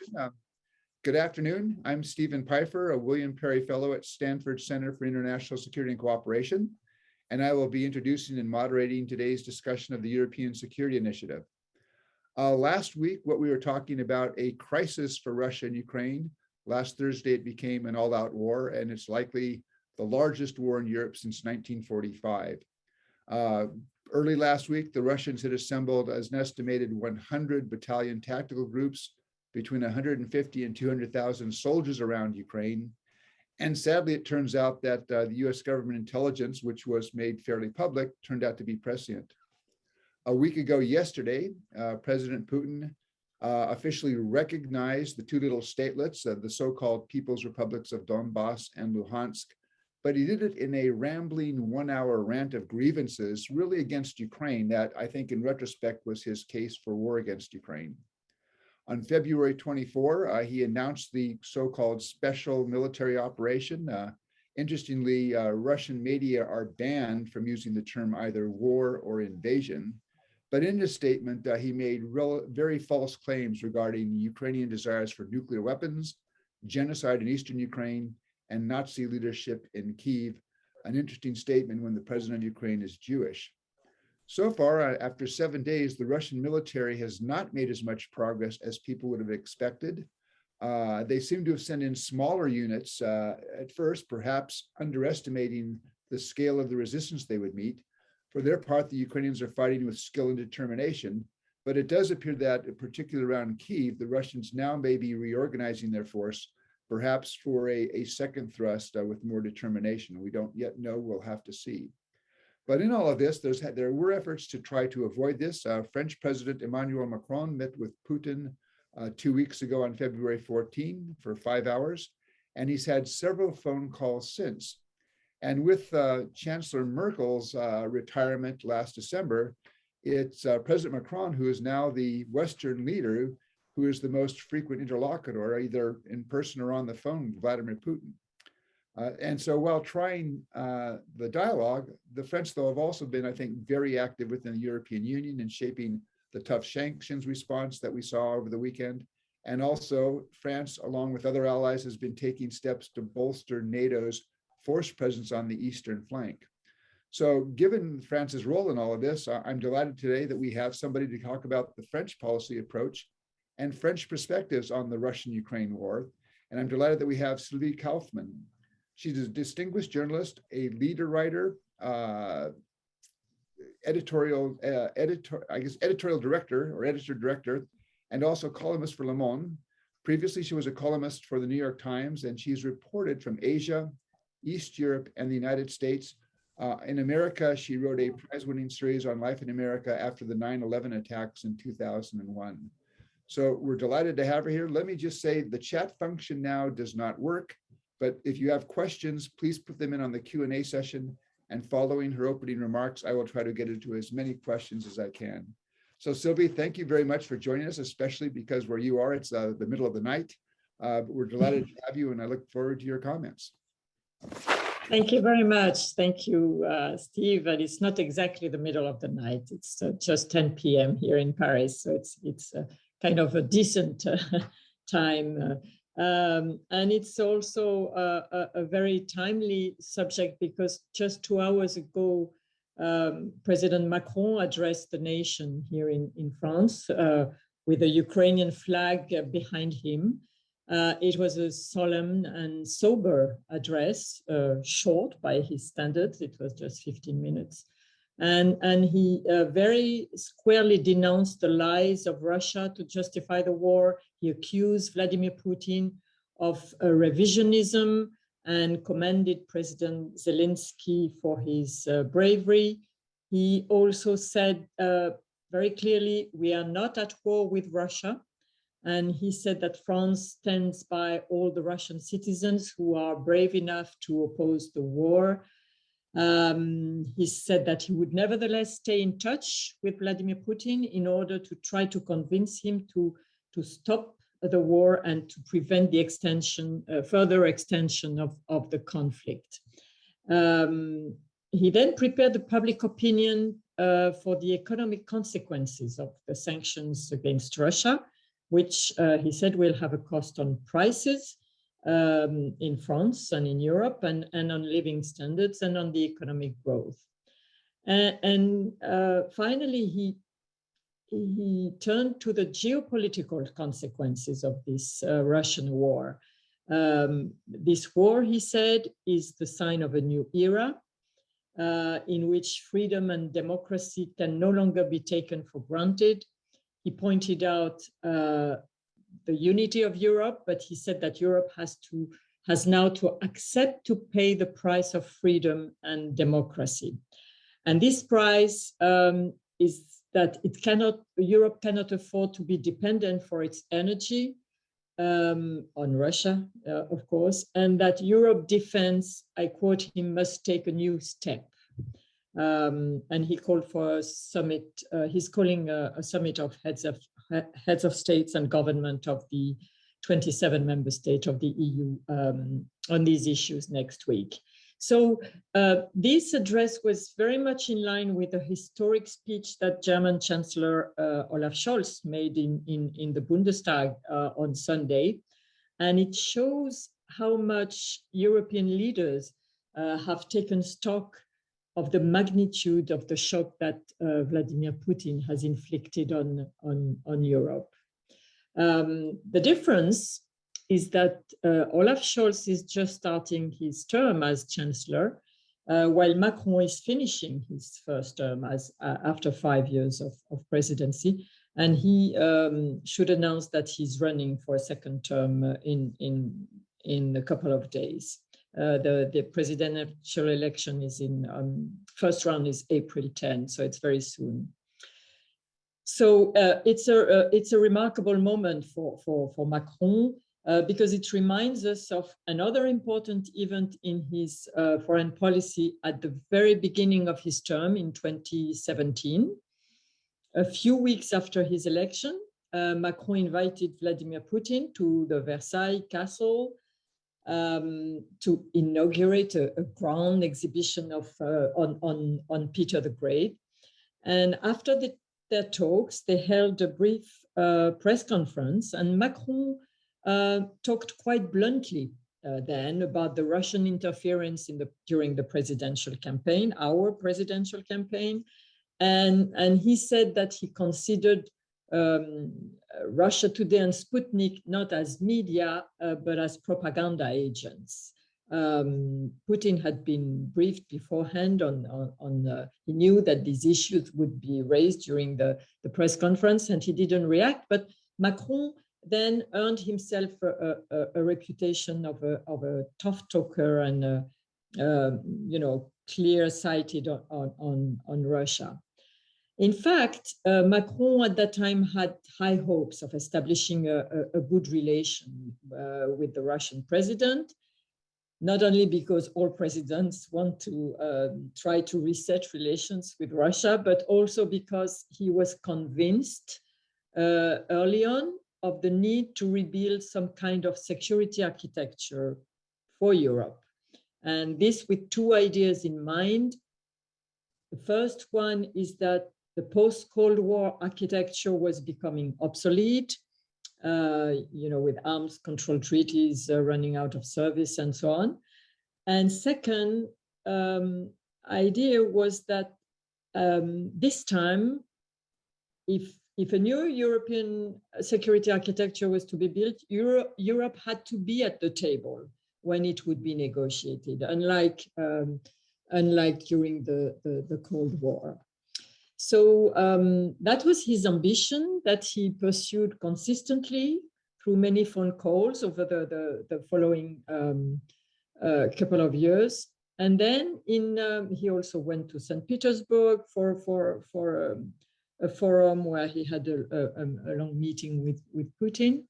introduction. Good afternoon. I'm Stephen Pfeiffer, a William Perry Fellow at Stanford Center for International Security and Cooperation, and I will be introducing and moderating today's discussion of the European Security Initiative. Last week, what we were talking about a crisis for Russia and Ukraine. Last Thursday, it became an all-out war, and it's likely the largest war in Europe since 1945. Early last week, the Russians had assembled as an estimated 100 battalion tactical groups, between 150 and 200,000 soldiers around Ukraine. And sadly, it turns out that the US government intelligence, which was made fairly public, turned out to be prescient. A week ago yesterday, President Putin officially recognized the two little statelets, the so-called People's Republics of Donbass and Luhansk, but he did it in a rambling one-hour rant of grievances, really against Ukraine, that I think in retrospect was his case for war against Ukraine. On February 24, he announced the so-called special military operation. Interestingly, Russian media are banned from using the term either war or invasion. But in his statement, he made very false claims regarding Ukrainian desires for nuclear weapons, genocide in eastern Ukraine, and Nazi leadership in Kyiv. An interesting statement when the president of Ukraine is Jewish. So far, after 7 days, the Russian military has not made as much progress as people would have expected. They seem to have sent in smaller units at first, perhaps underestimating the scale of the resistance they would meet. For their part, the Ukrainians are fighting with skill and determination, but it does appear that, particularly around Kyiv, the Russians now may be reorganizing their force, perhaps for a second thrust with more determination. We don't yet know, we'll have to see. But in all of this, there were efforts to try to avoid this. French President Emmanuel Macron met with Putin 2 weeks ago on February 14 for 5 hours, and he's had several phone calls since. And with Chancellor Merkel's retirement last December, it's President Macron who is now the Western leader who is the most frequent interlocutor, either in person or on the phone, with Vladimir Putin. And so while trying the dialogue, the French, though, have also been, I think, very active within the European Union in shaping the tough sanctions response that we saw over the weekend. And also France, along with other allies, has been taking steps to bolster NATO's force presence on the eastern flank. So given France's role in all of this, I'm delighted today that we have somebody to talk about the French policy approach and French perspectives on the Russian-Ukraine war. And I'm delighted that we have Sylvie Kauffmann. She's a distinguished journalist, a leader writer, editorial director or editor-director, and also columnist for Le Monde. Previously, she was a columnist for the New York Times, and she's reported from Asia, East Europe, and the United States. In America, she wrote a prize-winning series on life in America after the 9/11 attacks in 2001. So we're delighted to have her here. Let me just say the chat function now does not work. But if you have questions, please put them in on the Q&A session. And following her opening remarks, I will try to get into as many questions as I can. So Sylvie, thank you very much for joining us, especially because where you are, it's the middle of the night. But we're delighted to have you, and I look forward to your comments. Thank you very much. Thank you, Steve. And it's not exactly the middle of the night. It's just 10 p.m. here in Paris. So it's kind of a decent time. And it's also a very timely subject because just 2 hours ago, President Macron addressed the nation here in France with a Ukrainian flag behind him. It was a solemn and sober address, short by his standards. It was just 15 minutes. And he very squarely denounced the lies of Russia to justify the war. He accused Vladimir Putin of revisionism and commended President Zelensky for his bravery. He also said very clearly, we are not at war with Russia. And he said that France stands by all the Russian citizens who are brave enough to oppose the war. He said that he would nevertheless stay in touch with Vladimir Putin in order to try to convince him to stop the war and to prevent the extension, further extension of the conflict. He then prepared the public opinion for the economic consequences of the sanctions against Russia. which he said will have a cost on prices in France and in Europe, and on living standards and on the economic growth. And finally, he turned to the geopolitical consequences of this Russian war. This war, he said, is the sign of a new era in which freedom and democracy can no longer be taken for granted. He pointed out the unity of Europe, but he said that Europe has now to accept to pay the price of freedom and democracy. And this price is that Europe cannot afford to be dependent for its energy on Russia, of course, and that Europe defense, I quote him, must take a new step. And he called for a summit. He's calling a summit of heads of states and government of the 27 member states of the EU on these issues next week. So this address was very much in line with the historic speech that German Chancellor Olaf Scholz made in the Bundestag on Sunday. And it shows how much European leaders have taken stock of the magnitude of the shock that Vladimir Putin has inflicted on Europe. The difference is that Olaf Scholz is just starting his term as Chancellor, while Macron is finishing his first term after 5 years of presidency. And he should announce that he's running for a second term in a couple of days. The presidential election is first round is April 10, so it's very soon. So it's a remarkable moment for Macron, because it reminds us of another important event in his foreign policy at the very beginning of his term in 2017. A few weeks after his election, Macron invited Vladimir Putin to the Versailles Castle to inaugurate a grand exhibition on Peter the Great. And after their talks, they held a brief press conference, and Macron talked quite bluntly then about the Russian interference during the presidential campaign, our presidential campaign, and he said that he considered Russia Today and Sputnik not as media, but as propaganda agents. Putin had been briefed beforehand he knew that these issues would be raised during the press conference, and he didn't react. But Macron then earned himself a reputation of a tough talker and clear-sighted on Russia. In fact, Macron at that time had high hopes of establishing a good relation with the Russian president, not only because all presidents want to try to reset relations with Russia, but also because he was convinced early on of the need to rebuild some kind of security architecture for Europe. And this with two ideas in mind. The first one is that the post-Cold War architecture was becoming obsolete, with arms control treaties running out of service and so on. And second idea was that this time, if a new European security architecture was to be built, Europe had to be at the table when it would be negotiated, unlike during the Cold War. So that was his ambition that he pursued consistently through many phone calls over the following couple of years. And then he also went to St. Petersburg for a forum where he had a long meeting with Putin.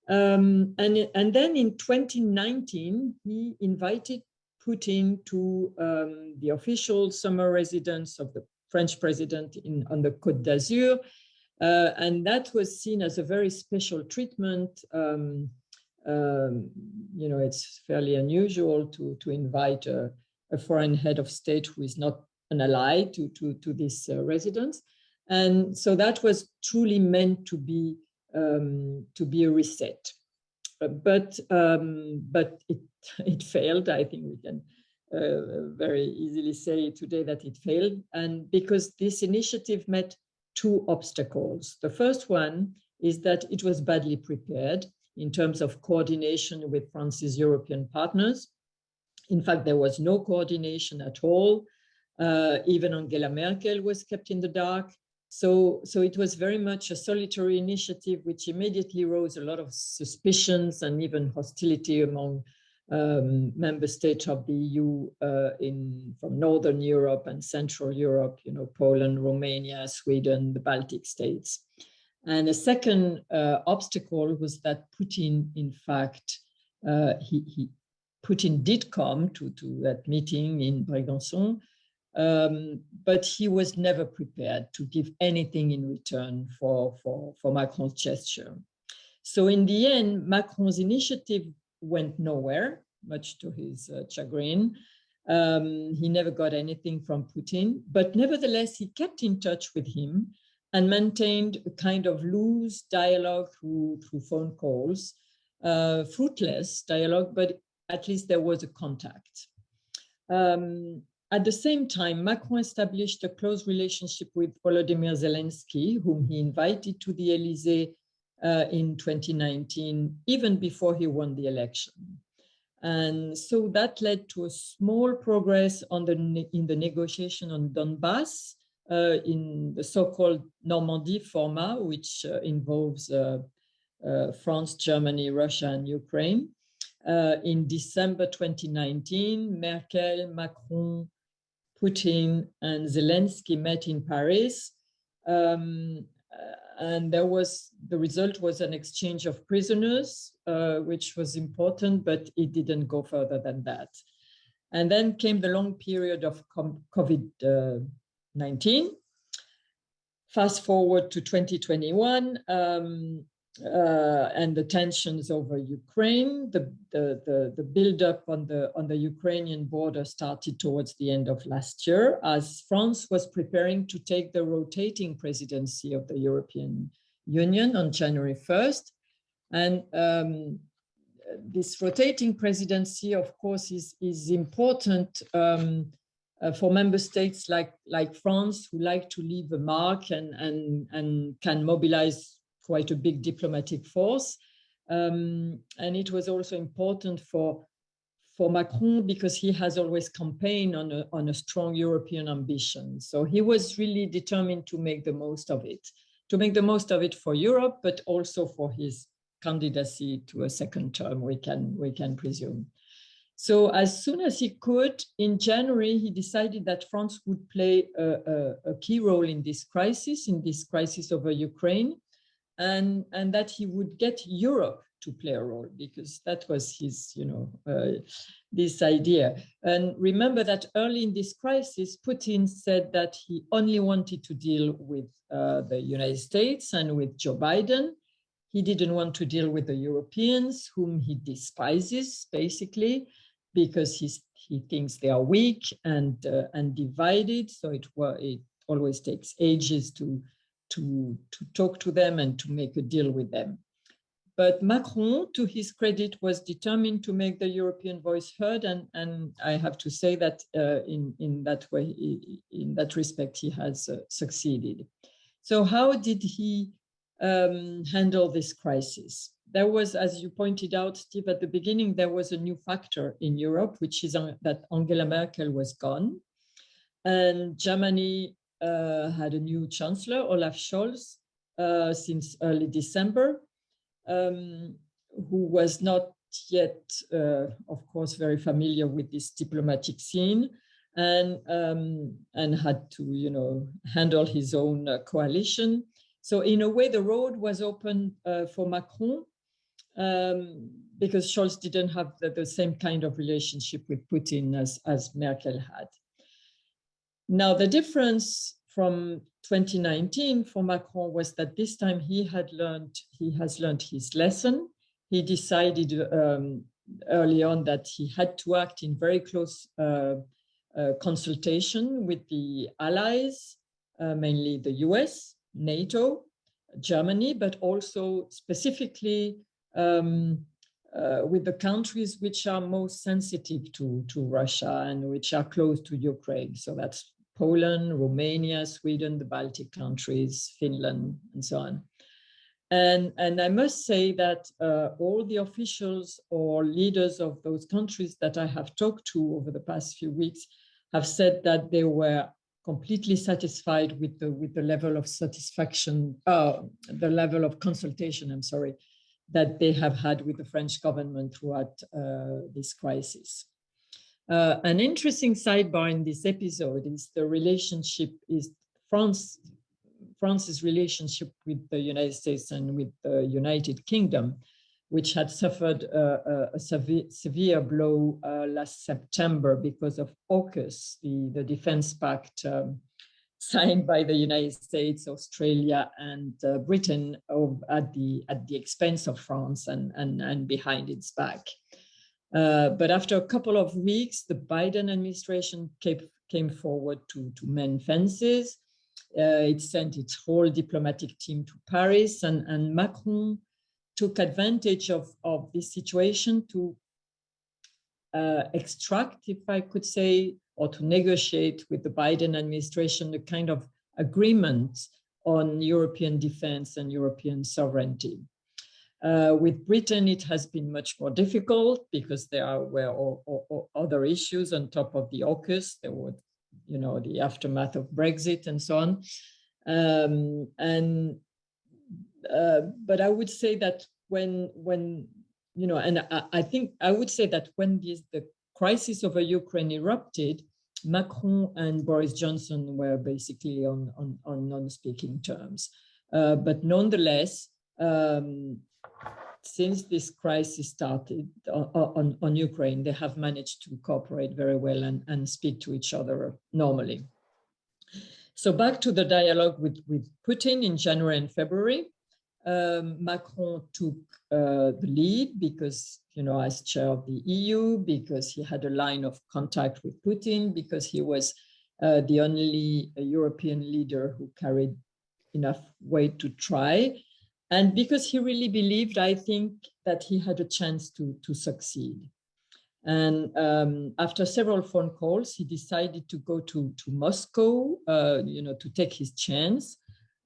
And then in 2019, he invited Putin to the official summer residence of the French president on the Côte d'Azur. And that was seen as a very special treatment. It's fairly unusual to invite a foreign head of state who is not an ally to this residence. And so that was truly meant to be to be a reset. But it failed. I think we can very easily say today that it failed, and because this initiative met two obstacles. The first one is that it was badly prepared in terms of coordination with France's European partners. In fact, there was no coordination at all. Even Angela Merkel was kept in the dark. So it was very much a solitary initiative, which immediately rose a lot of suspicions and even hostility among member states of the EU from Northern Europe and Central Europe, Poland, Romania, Sweden, the Baltic states. And a second obstacle was that Putin, in fact, Putin did come to that meeting in Brégançon, but he was never prepared to give anything in return for Macron's gesture. So in the end, Macron's initiative went nowhere, much to his chagrin. He never got anything from Putin, but nevertheless, he kept in touch with him and maintained a kind of loose dialogue through phone calls, fruitless dialogue, but at least there was a contact. At the same time, Macron established a close relationship with Volodymyr Zelensky, whom he invited to the Élysée in 2019, even before he won the election. And so that led to a small progress in the negotiation on Donbass, in the so-called Normandy format, which involves France, Germany, Russia, and Ukraine. In December 2019, Merkel, Macron, Putin, and Zelensky met in Paris. And the result was an exchange of prisoners, which was important, but it didn't go further than that. And then came the long period of COVID-19. Fast forward to 2021, and the tensions over Ukraine. The buildup on the Ukrainian border started towards the end of last year, as France was preparing to take the rotating presidency of the European Union on January 1st. And this rotating presidency, of course, is important for member states like France, who like to leave a mark and can mobilize quite a big diplomatic force. And it was also important for Macron because he has always campaigned on a strong European ambition. So he was really determined to make the most of it for Europe, but also for his candidacy to a second term, we can presume. So as soon as he could, in January, he decided that France would play a key role in this crisis over Ukraine, and that he would get Europe to play a role, because that was his, this idea. And remember that early in this crisis, Putin said that he only wanted to deal with the United States and with Joe Biden. He didn't want to deal with the Europeans, whom he despises, basically, because he thinks they are weak and divided. So it always takes ages to talk to them and to make a deal with them. But Macron, to his credit, was determined to make the European voice heard, and I have to say that in that way, in that respect, he has succeeded. So how did he handle this crisis? There was, as you pointed out, Steve, at the beginning, there was a new factor in Europe, which is that Angela Merkel was gone, and Germany had a new chancellor, Olaf Scholz, since early December, who was not yet, of course, very familiar with this diplomatic scene, and had to, handle his own coalition. So in a way, the road was open for Macron, because Scholz didn't have the same kind of relationship with Putin as Merkel had. Now, the difference from 2019 for Macron was that this time he has learned his lesson. He decided early on that he had to act in very close consultation with the allies, mainly the US, NATO, Germany, but also specifically with the countries which are most sensitive to Russia and which are close to Ukraine. So that's Poland, Romania, Sweden, the Baltic countries, Finland, and so on. And I must say that all the officials or leaders of those countries that I have talked to over the past few weeks have said that they were completely satisfied with the level of satisfaction, the level of consultation, I'm sorry, that they have had with the French government throughout this crisis. An interesting sidebar in this episode is the relationship is France's relationship with the United States and with the United Kingdom, which had suffered a severe blow last September because of AUKUS, the defense pact signed by the United States, Australia, and Britain at the expense of France and behind its back. But after a couple of weeks, the Biden administration came forward to mend fences. It sent its whole diplomatic team to Paris, and Macron took advantage of this situation to extract, if I could say, or to negotiate with the Biden administration a kind of agreement on European defense and European sovereignty. With Britain, it has been much more difficult because there were other issues on top of the AUKUS. There were, the aftermath of Brexit and so on. But I would say that when I would say that when the crisis over Ukraine erupted, Macron and Boris Johnson were basically on non-speaking terms. But nonetheless, since this crisis started on Ukraine, they have managed to cooperate very well and speak to each other normally. So back to the dialogue with Putin in January and February. Macron took the lead because, as chair of the EU, because he had a line of contact with Putin, because he was the only European leader who carried enough weight to try, and because he really believed, I think, that he had a chance to succeed. And after several phone calls, he decided to go to Moscow, to take his chance.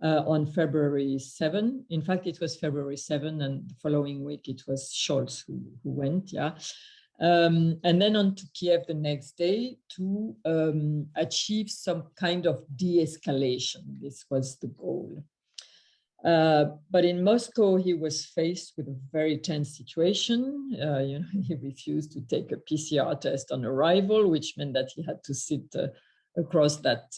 On February 7. In fact, it was February 7, and the following week it was Schulz who went, and then on to Kyiv the next day to achieve some kind of de-escalation. This was the goal. But in Moscow, he was faced with a very tense situation. He refused to take a PCR test on arrival, which meant that he had to sit across that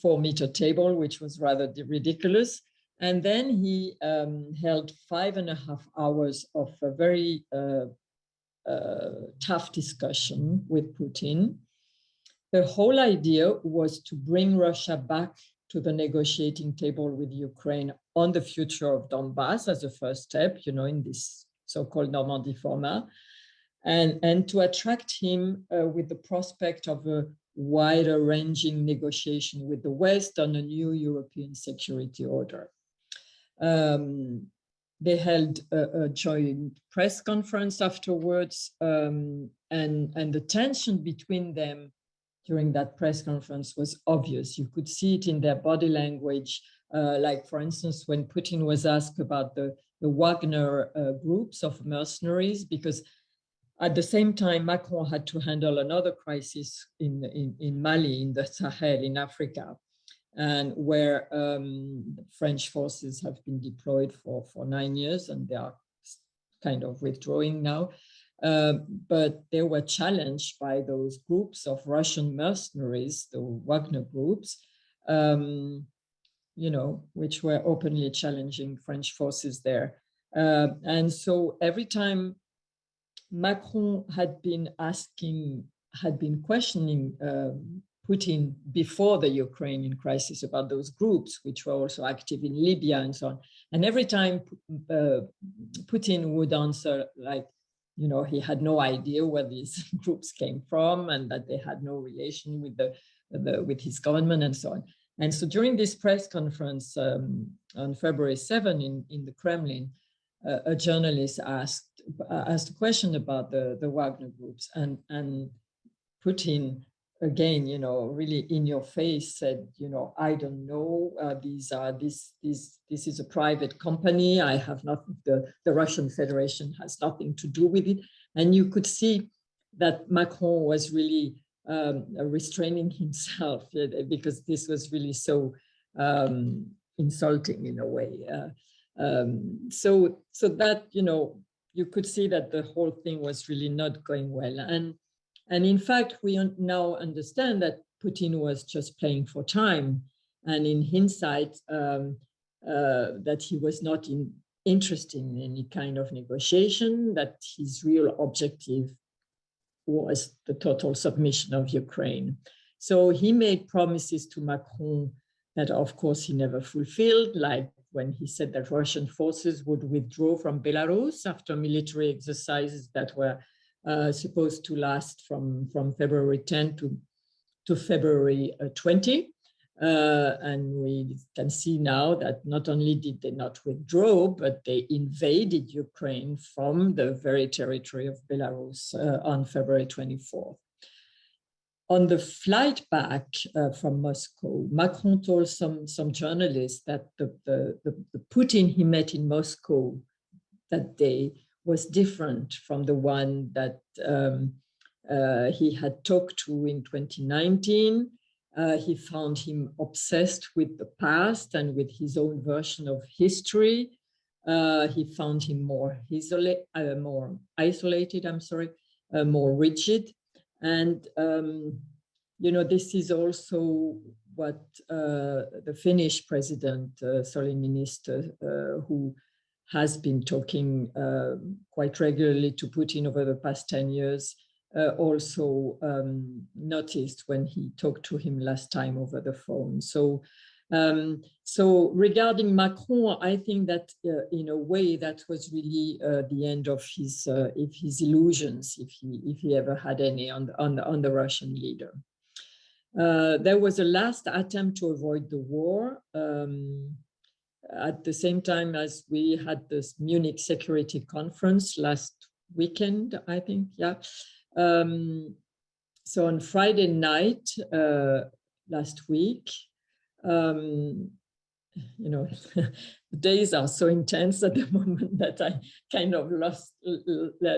4-meter table, which was rather ridiculous. And then he held 5.5 hours of a very tough discussion with Putin. The whole idea was to bring Russia back to the negotiating table with Ukraine on the future of Donbass as a first step, in this so-called Normandy format, and to attract him with the prospect of a wider ranging negotiation with the West on a new European security order. They held a joint press conference afterwards, and the tension between them during that press conference was obvious. You could see it in their body language, like, for instance, when Putin was asked about the Wagner groups of mercenaries, because at the same time, Macron had to handle another crisis in Mali, in the Sahel, in Africa, and where French forces have been deployed for 9 years, and they are kind of withdrawing now. But they were challenged by those groups of Russian mercenaries, the Wagner groups, which were openly challenging French forces there. And so every time Macron had been questioning Putin before the Ukrainian crisis about those groups, which were also active in Libya and so on. And every time Putin would answer like, he had no idea where these groups came from and that they had no relation with his government and so on. And so during this press conference on February 7 in the Kremlin, a journalist asked a question about the Wagner groups, and Putin, again, really in your face said, I don't know, this is a private company. I have not, the Russian Federation has nothing to do with it. And you could see that Macron was really restraining himself, because this was really so insulting in a way. So that, you could see that the whole thing was really not going well. And in fact, we now understand that Putin was just playing for time. And in hindsight, that he was not interested in any kind of negotiation, that his real objective was the total submission of Ukraine. So he made promises to Macron that, of course, he never fulfilled, like when he said that Russian forces would withdraw from Belarus after military exercises that were supposed to last from February 10 to February 20. And we can see now that not only did they not withdraw, but they invaded Ukraine from the very territory of Belarus on February 24th. On the flight back from Moscow, Macron told some journalists that the Putin he met in Moscow that day was different from the one that he had talked to in 2019. He found him obsessed with the past and with his own version of history. He found him more isolated, more rigid. And, this is also what the Finnish president, Sauli Niinistö, who has been talking quite regularly to Putin over the past 10 years, also noticed when he talked to him last time over the phone. So regarding Macron, I think that in a way that was really the end of his illusions, if he ever had any on the Russian leader. There was a last attempt to avoid the war. At the same time as we had this Munich Security Conference last weekend, I think, yeah. So on Friday night last week, the days are so intense at the moment that I kind of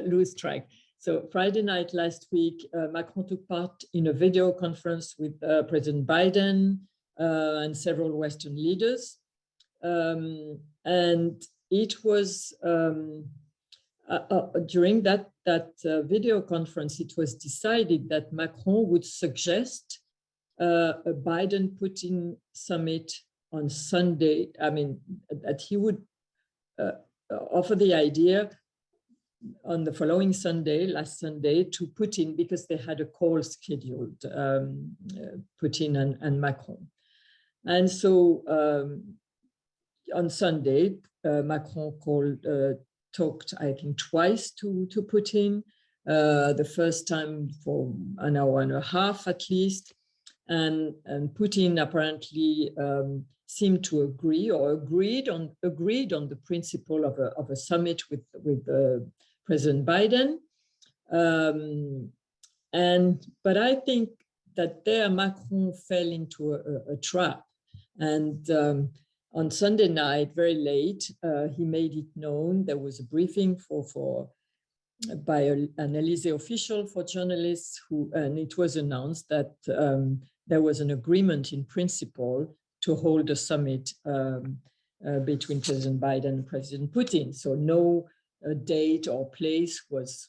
lose track. So Friday night last week, Macron took part in a video conference with President Biden and several Western leaders. And it was during that video conference, it was decided that Macron would suggest a Biden-Putin summit on Sunday. I mean, that he would offer the idea on the following Sunday, last Sunday, to Putin, because they had a call scheduled, Putin and Macron. And so on Sunday, Macron talked, I think, twice to Putin, the first time for an hour and a half at least. And Putin apparently seemed to agree or agreed on the principle of a summit with President Biden. But I think that there Macron fell into a trap. And on Sunday night, very late, he made it known. There was a briefing by an Élysée official for journalists, and it was announced that there was an agreement in principle to hold a summit between President Biden and President Putin. So no date or place was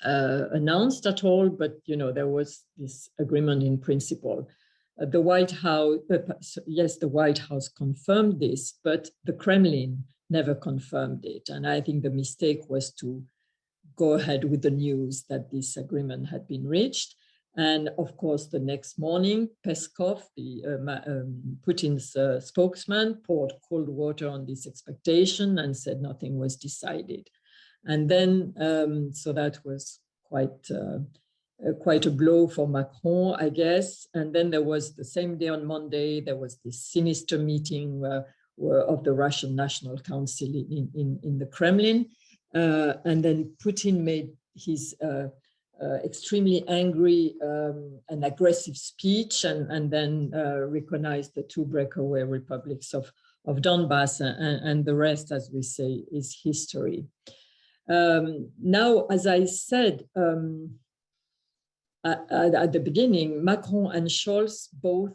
announced at all, but there was this agreement in principle. The White House, yes, the White House confirmed this, but the Kremlin never confirmed it. And I think the mistake was to go ahead with the news that this agreement had been reached. And of course, the next morning, Peskov, Putin's spokesman, poured cold water on this expectation and said nothing was decided. And then, so that was quite quite a blow for Macron, I guess. And then there was the same day on Monday, there was this sinister meeting of the Russian National Council in the Kremlin. And then Putin made his extremely angry and aggressive speech, and then recognized the two breakaway republics of Donbass, and the rest, as we say, is history. Now, as I said at the beginning, Macron and Schulz both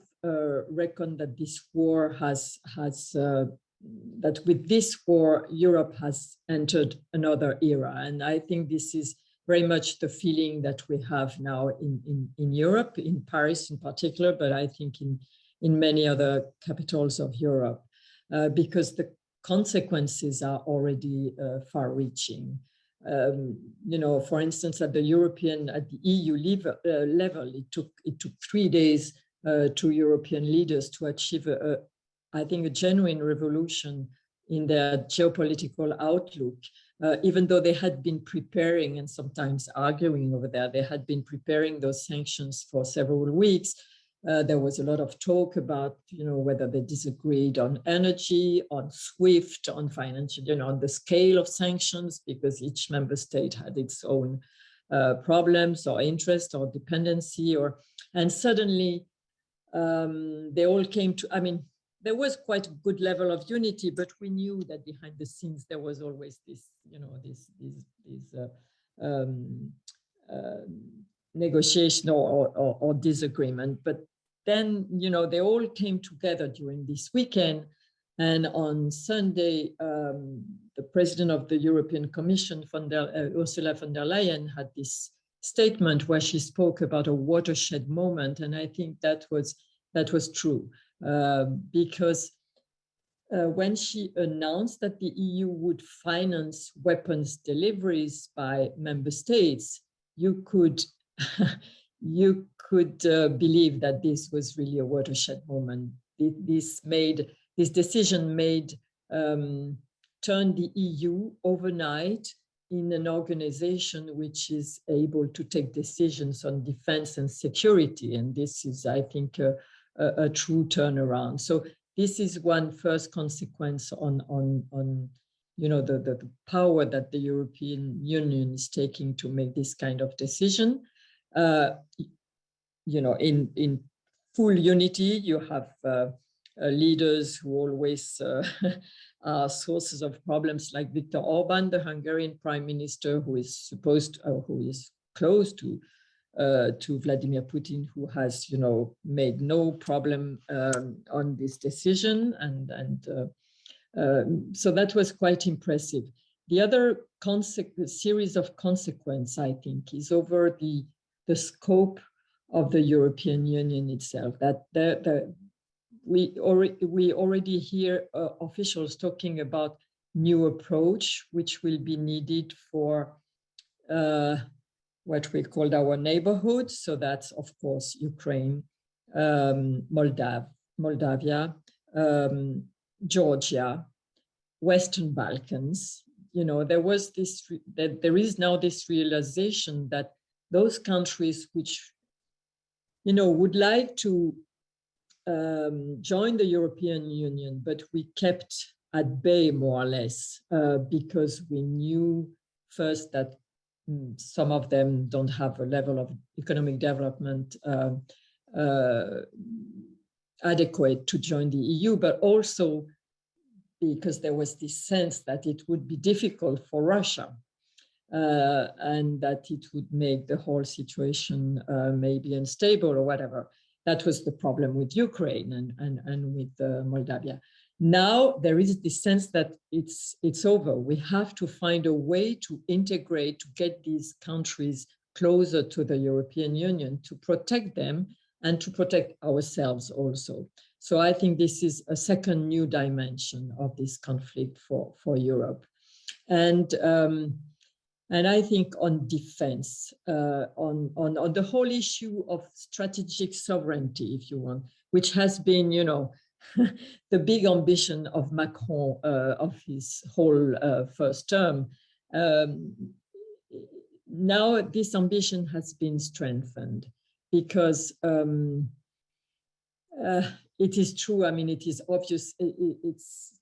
reckon that this war that with this war, Europe has entered another era. And I think this is very much the feeling that we have now in Europe, in Paris in particular, but I think in many other capitals of Europe, because the consequences are already far-reaching. For instance, at the EU level, it took 3 days to European leaders to achieve I think a genuine revolution in their geopolitical outlook. Even though they had been preparing and sometimes arguing over there, they had been preparing those sanctions for several weeks. There was a lot of talk about, whether they disagreed on energy, on SWIFT, on financial, on the scale of sanctions, because each member state had its own problems or interest or dependency, and suddenly they all came to, there was quite a good level of unity, but we knew that behind the scenes there was always this, negotiation or disagreement. But then, they all came together during this weekend. And on Sunday, the president of the European Commission, Ursula von der Leyen, had this statement where she spoke about a watershed moment. And I think that was true. Because when she announced that the EU would finance weapons deliveries by member states, you could believe that this was really a watershed moment. This decision turned the EU overnight in an organization which is able to take decisions on defense and security, and this is, I think, a true turnaround. So this is one first consequence on the power that the European Union is taking to make this kind of decision. In full unity, you have leaders who always are sources of problems, like Viktor Orban, the Hungarian prime minister, who is close to Vladimir Putin, who has, made no problem on this decision, and so that was quite impressive. The other series of consequence, I think, is over the scope of the European Union itself. That we already hear officials talking about new approach, which will be needed for what we called our neighborhoods. So that's, of course, Ukraine, Moldavia, Georgia, Western Balkans. There is now this realization that those countries which, would like to join the European Union, but we kept at bay more or less because we knew first that some of them don't have a level of economic development adequate to join the EU, but also because there was this sense that it would be difficult for Russia and that it would make the whole situation maybe unstable or whatever. That was the problem with Ukraine and with Moldavia. Now there is this sense that it's over. We have to find a way to integrate, to get these countries closer to the European Union, to protect them and to protect ourselves also. So I think this is a second new dimension of this conflict for Europe. And I think on defense, on the whole issue of strategic sovereignty, if you want, which has been, the big ambition of Macron of his whole first term, now this ambition has been strengthened because it is true. I mean, it is obvious. It's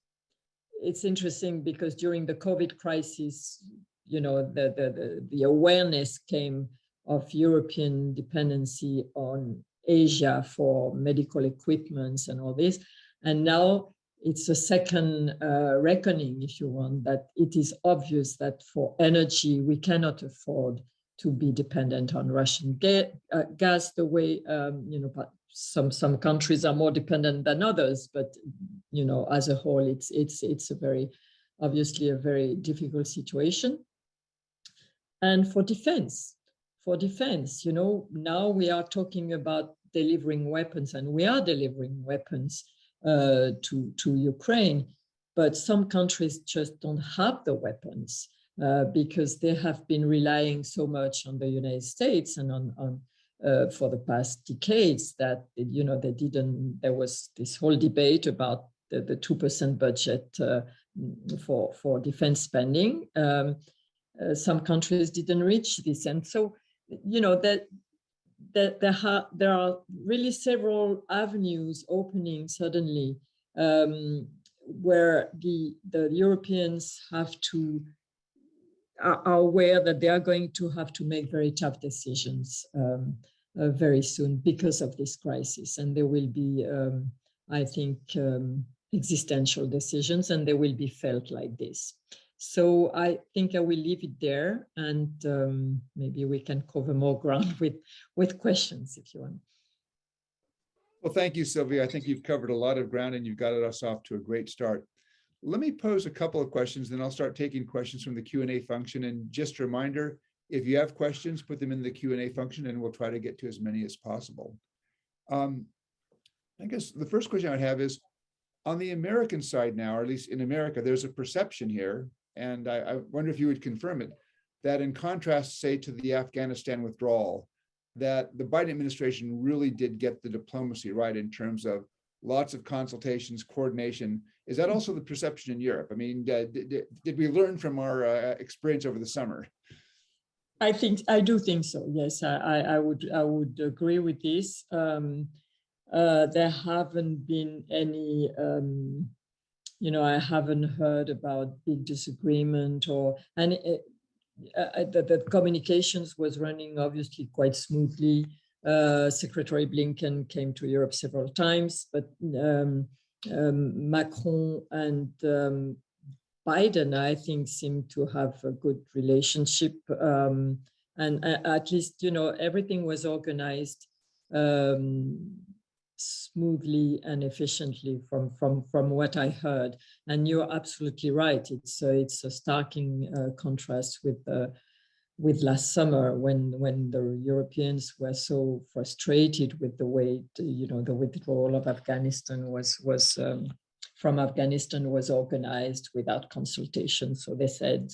interesting because during the COVID crisis, you know, the awareness came of European dependency on Asia for medical equipments and all this. And now it's a second reckoning, if you want, that it is obvious that for energy, we cannot afford to be dependent on Russian gas the way, you know, but some countries are more dependent than others, but, you know, as a whole, it's a very, obviously a very difficult situation. And for defense, you know, now we are talking about delivering weapons, and we are delivering weapons to Ukraine, but some countries just don't have the weapons because they have been relying so much on the United States and on for the past decades that, you know, there was this whole debate about the 2% budget for defense spending. Some countries didn't reach this. And so, you know, that there are really several avenues opening suddenly where the Europeans are aware that they are going to have to make very tough decisions very soon because of this crisis. And there will be, I think, existential decisions, and they will be felt like this. So I think I will leave it there, and maybe we can cover more ground with questions if you want. Well, thank you, Sylvie. I think you've covered a lot of ground and you've got us off to a great start. Let me pose a couple of questions, then I'll start taking questions from the Q&A function. And just a reminder, if you have questions, put them in the Q&A function and we'll try to get to as many as possible. I guess the first question I have is, on the American side now, or at least in America, there's a perception here, and I wonder if you would confirm it, that in contrast, say, to the Afghanistan withdrawal, that the Biden administration really did get the diplomacy right in terms of lots of consultations, coordination. Is that also the perception in Europe? I mean, did we learn from our experience over the summer? I do think so. Yes, I would agree with this. There haven't been any, you know, I haven't heard about big disagreement the communications was running obviously quite smoothly. Secretary Blinken came to Europe several times, but Macron and Biden, I think, seem to have a good relationship. And at least, you know, everything was organized smoothly and efficiently from what I heard. And you're absolutely right. It's a starking contrast with last summer when the Europeans were so frustrated with the way, you know, the withdrawal of Afghanistan from Afghanistan was organized without consultation. So they said,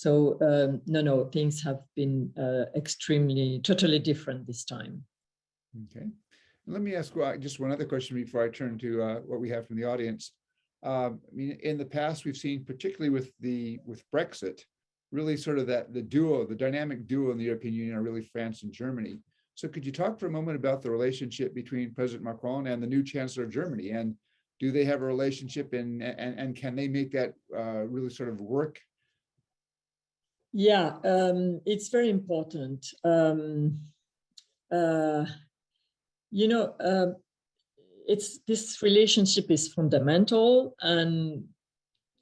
no, things have been totally different this time. Okay. Let me ask just one other question before I turn to what we have from the audience. I mean, in the past, we've seen, particularly with Brexit, really sort of the dynamic duo in the European Union are really France and Germany. So could you talk for a moment about the relationship between President Macron and the new Chancellor of Germany? And do they have a relationship and can they make that really sort of work? Yeah, it's very important. You know, this relationship is fundamental, and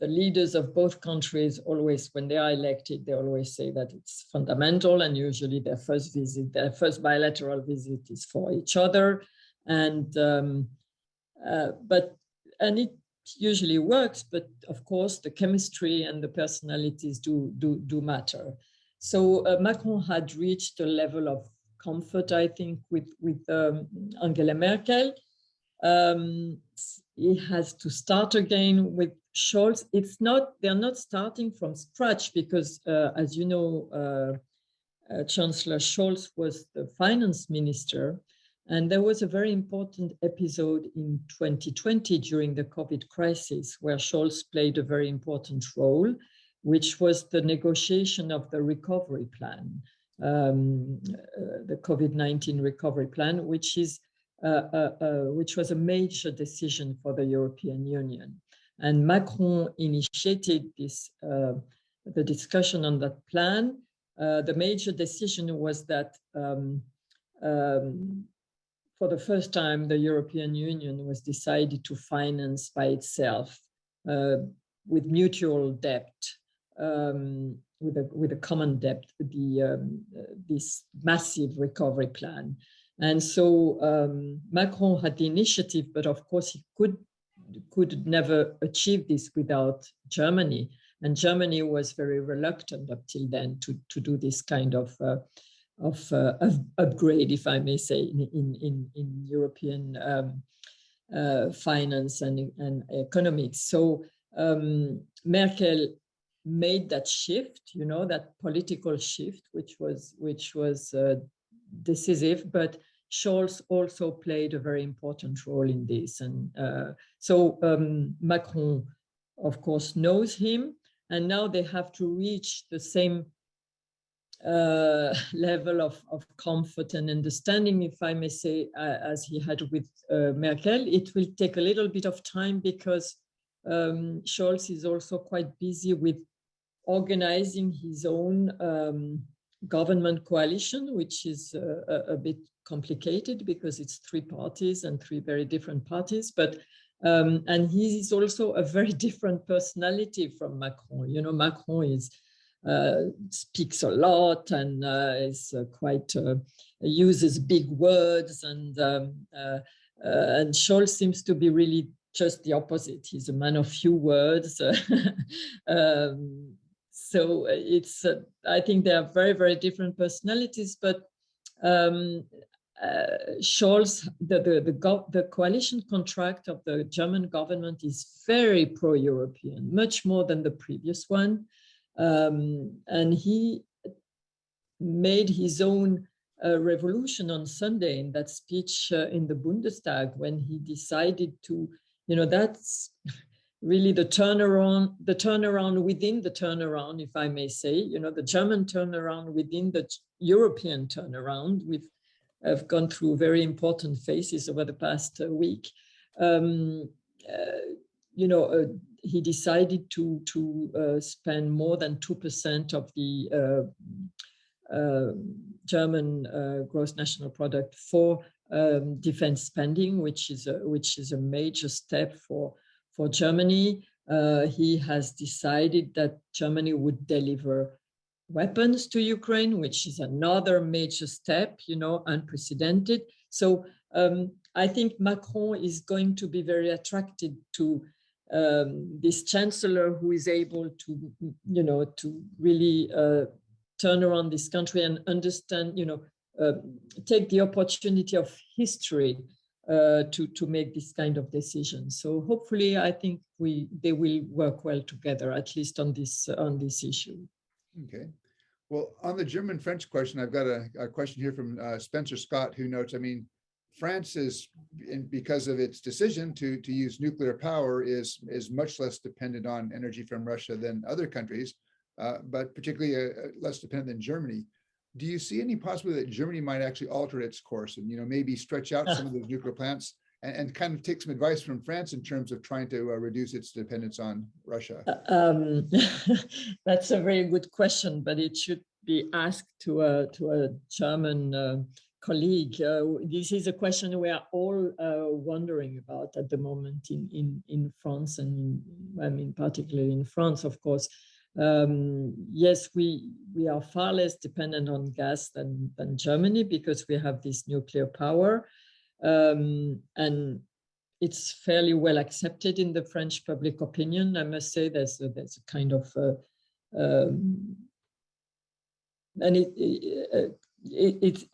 the leaders of both countries always, when they are elected, they always say that it's fundamental, and usually their first bilateral visit is for each other, and it usually works, but of course the chemistry and the personalities do matter. So Macron had reached a level of comfort, I think, with Angela Merkel. He has to start again with Scholz. They're not starting from scratch because, as you know, Chancellor Scholz was the finance minister, and there was a very important episode in 2020 during the COVID crisis where Scholz played a very important role which was the negotiation of the recovery plan, the COVID-19 recovery plan, which was a major decision for the European Union. And Macron initiated this, the discussion on that plan. The major decision was that for the first time, the European Union was decided to finance by itself with mutual debt, with a common debt, this massive recovery plan. And so Macron had the initiative, but of course he could never achieve this without Germany. And Germany was very reluctant up till then to do this kind of upgrade, if I may say, in European finance and economics. So Merkel made that shift, that political shift, which was decisive, but Scholz also played a very important role in this. And so Macron, of course, knows him, and now they have to reach the same level of comfort and understanding, if I may say, as he had with Merkel. It will take a little bit of time because Scholz is also quite busy with organizing his own government coalition, which is a bit complicated because it's 3 parties and 3 very different parties. But and he is also a very different personality from Macron. Macron is speaks a lot and is quite uses big words, and Scholz seems to be really just the opposite. He's a man of few words. So it's I think they are very, very different personalities, but Scholz, the coalition contract of the German government is very pro-European, much more than the previous one. And he made his own revolution on Sunday in that speech in the Bundestag, when he decided to, that's really the turnaround within the turnaround, if I may say, the German turnaround within the European turnaround. I've gone through very important phases over the past week. He decided to spend more than 2% of the German gross national product for defense spending, which is a major step for Germany. He has decided that Germany would deliver weapons to Ukraine, which is another major step, unprecedented. So I think Macron is going to be very attracted to this chancellor who is able to, to really turn around this country and understand, take the opportunity of history to make this kind of decision. So hopefully, I think they will work well together, at least on this issue. Okay. Well, on the German-French question, I've got a question here from Spencer Scott, who notes, France is, because of its decision to use nuclear power, is much less dependent on energy from Russia than other countries, but particularly less dependent than Germany. Do you see any possibility that Germany might actually alter its course and maybe stretch out some of those nuclear plants and kind of take some advice from France in terms of trying to reduce its dependence on Russia? That's a very good question, but it should be asked to a German colleague. This is a question we are all wondering about at the moment in France, and particularly in France, of course. Yes, we are far less dependent on gas than Germany because we have this nuclear power. And it's fairly well accepted in the French public opinion. I must say there's a kind of, and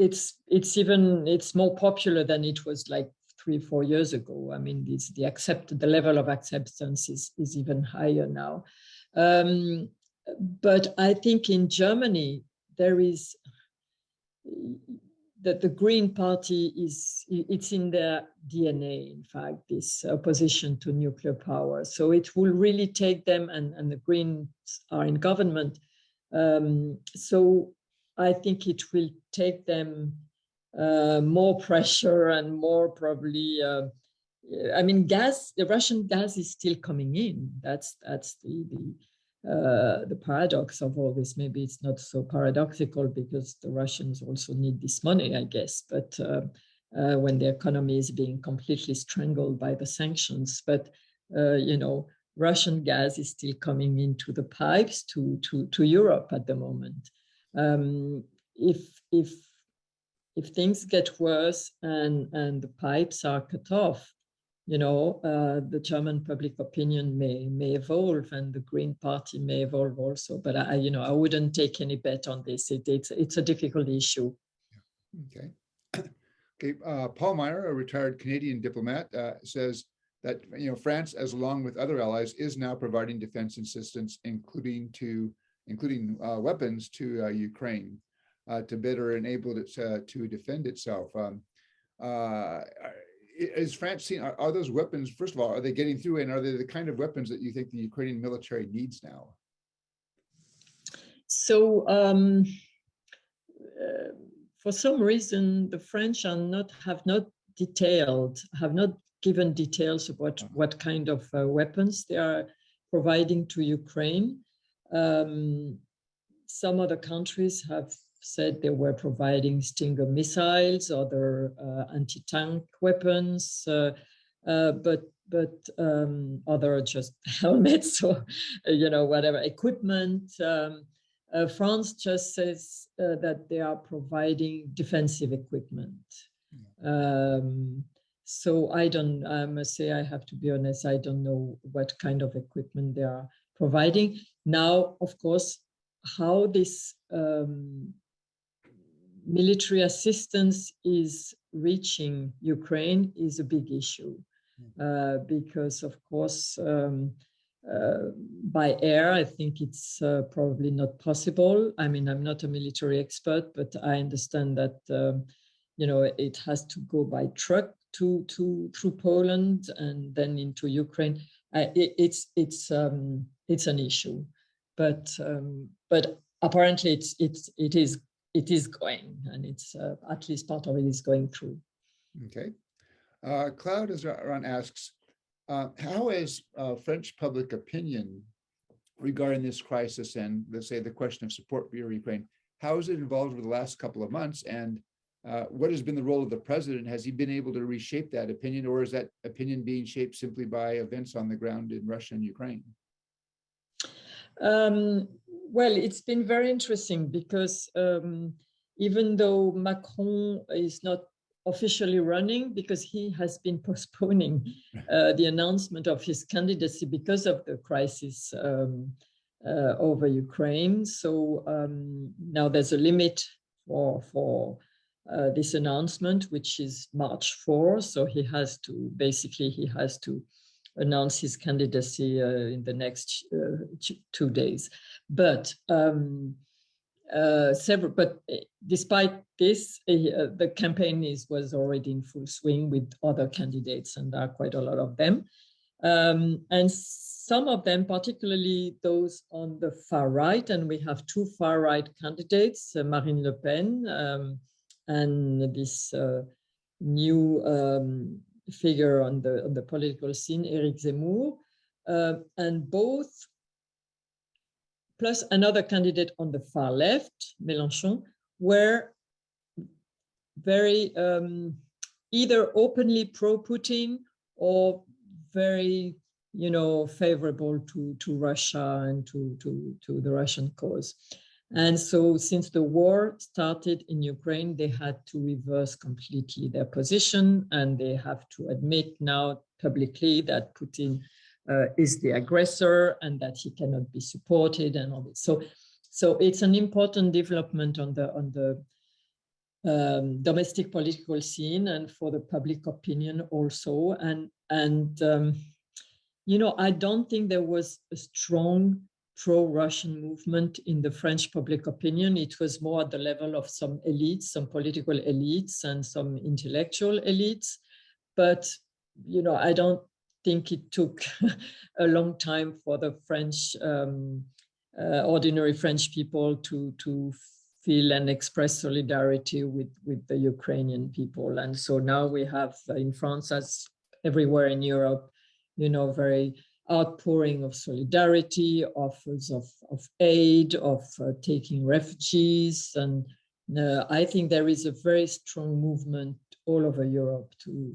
it's more popular than it was like 3-4 years ago. The level of acceptance is even higher now. But I think in Germany there is the Green Party it's in their DNA, in fact, this opposition to nuclear power. So it will really take them, and the Greens are in government. So I think it will take them more pressure and more probably, I mean, the Russian gas is still coming in. That's the paradox of all this. Maybe it's not so paradoxical because the Russians also need this money, I guess, but when the economy is being completely strangled by the sanctions. But, Russian gas is still coming into the pipes to Europe at the moment. If things get worse and the pipes are cut off, the German public opinion may evolve, and the Green Party may evolve also. But I wouldn't take any bet on this. It's a difficult issue. Okay. Okay. Paul Meyer, a retired Canadian diplomat, says that France, as along with other allies, is now providing defense assistance, including weapons to Ukraine, to better enable it to defend itself. Is France seeing, are those weapons, first of all, are they getting through, and are they the kind of weapons that you think the Ukrainian military needs now? So for some reason, the French have not given details of what kind of weapons they are providing to Ukraine. Some other countries have said they were providing Stinger missiles, other anti-tank weapons, but other just helmets or whatever equipment. France just says that they are providing defensive equipment. So I must say, I have to be honest, I don't know what kind of equipment they are providing. Now, of course, how this military assistance is reaching Ukraine is a big issue, because, of course, by air, I think it's probably not possible. I mean, I'm not a military expert, but I understand that it has to go by truck through Poland and then into Ukraine. It's an issue, but apparently it is going, and it's at least part of it is going through. Okay. Claude asks, how is French public opinion regarding this crisis and, let's say, the question of support for Ukraine? How has it evolved over the last couple of months, and what has been the role of the president? Has he been able to reshape that opinion, or is that opinion being shaped simply by events on the ground in Russia and Ukraine? Well, it's been very interesting because even though Macron is not officially running, because he has been postponing the announcement of his candidacy because of the crisis over Ukraine. So now there's a limit for this announcement, which is March 4. So he has to announce his candidacy in the next 2 days. But despite this, the campaign was already in full swing with other candidates, and there are quite a lot of them. And some of them, particularly those on the far right, and we have two far right candidates, Marine Le Pen and this new figure on the political scene, Éric Zemmour, and both, plus another candidate on the far left, Mélenchon, were very either openly pro-Putin or very, favorable to Russia and to the Russian cause. And so since the war started in Ukraine, they had to reverse completely their position, and they have to admit now publicly that Putin is the aggressor and that he cannot be supported and all this. So it's an important development on the domestic political scene and for the public opinion also. And I don't think there was a strong pro-Russian movement in the French public opinion. It was more at the level of some elites, some political elites and some intellectual elites. But, you know, I don't think it took a long time for the French, ordinary French people to feel and express solidarity with the Ukrainian people. And so now we have in France, as everywhere in Europe, you know, very outpouring of solidarity, offers of aid, of taking refugees. And I think there is a very strong movement all over Europe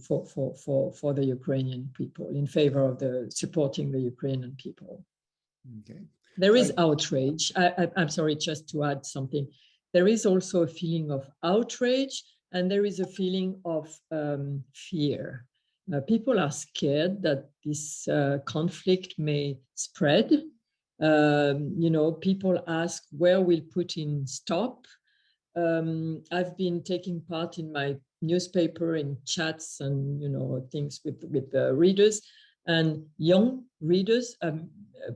for the Ukrainian people, in favor of supporting the Ukrainian people. Okay. There is outrage. I'm sorry, just to add something. There is also a feeling of outrage, and there is a feeling of fear. People are scared that this conflict may spread. You know, people ask, where will Putin stop? I've been taking part in my newspaper in chats and, you know, things with the readers, and young readers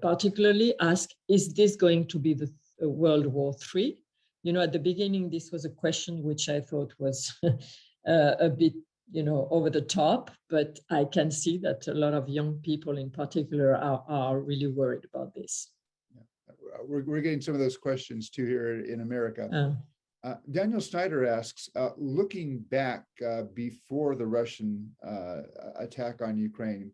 particularly ask, is this going to be the World War III? You know, at the beginning, this was a question which I thought was a bit, you know, over the top, but I can see that a lot of young people in particular are really worried about this. Yeah. We're getting some of those questions too here in America. Daniel Snyder asks, looking back before the Russian attack on Ukraine,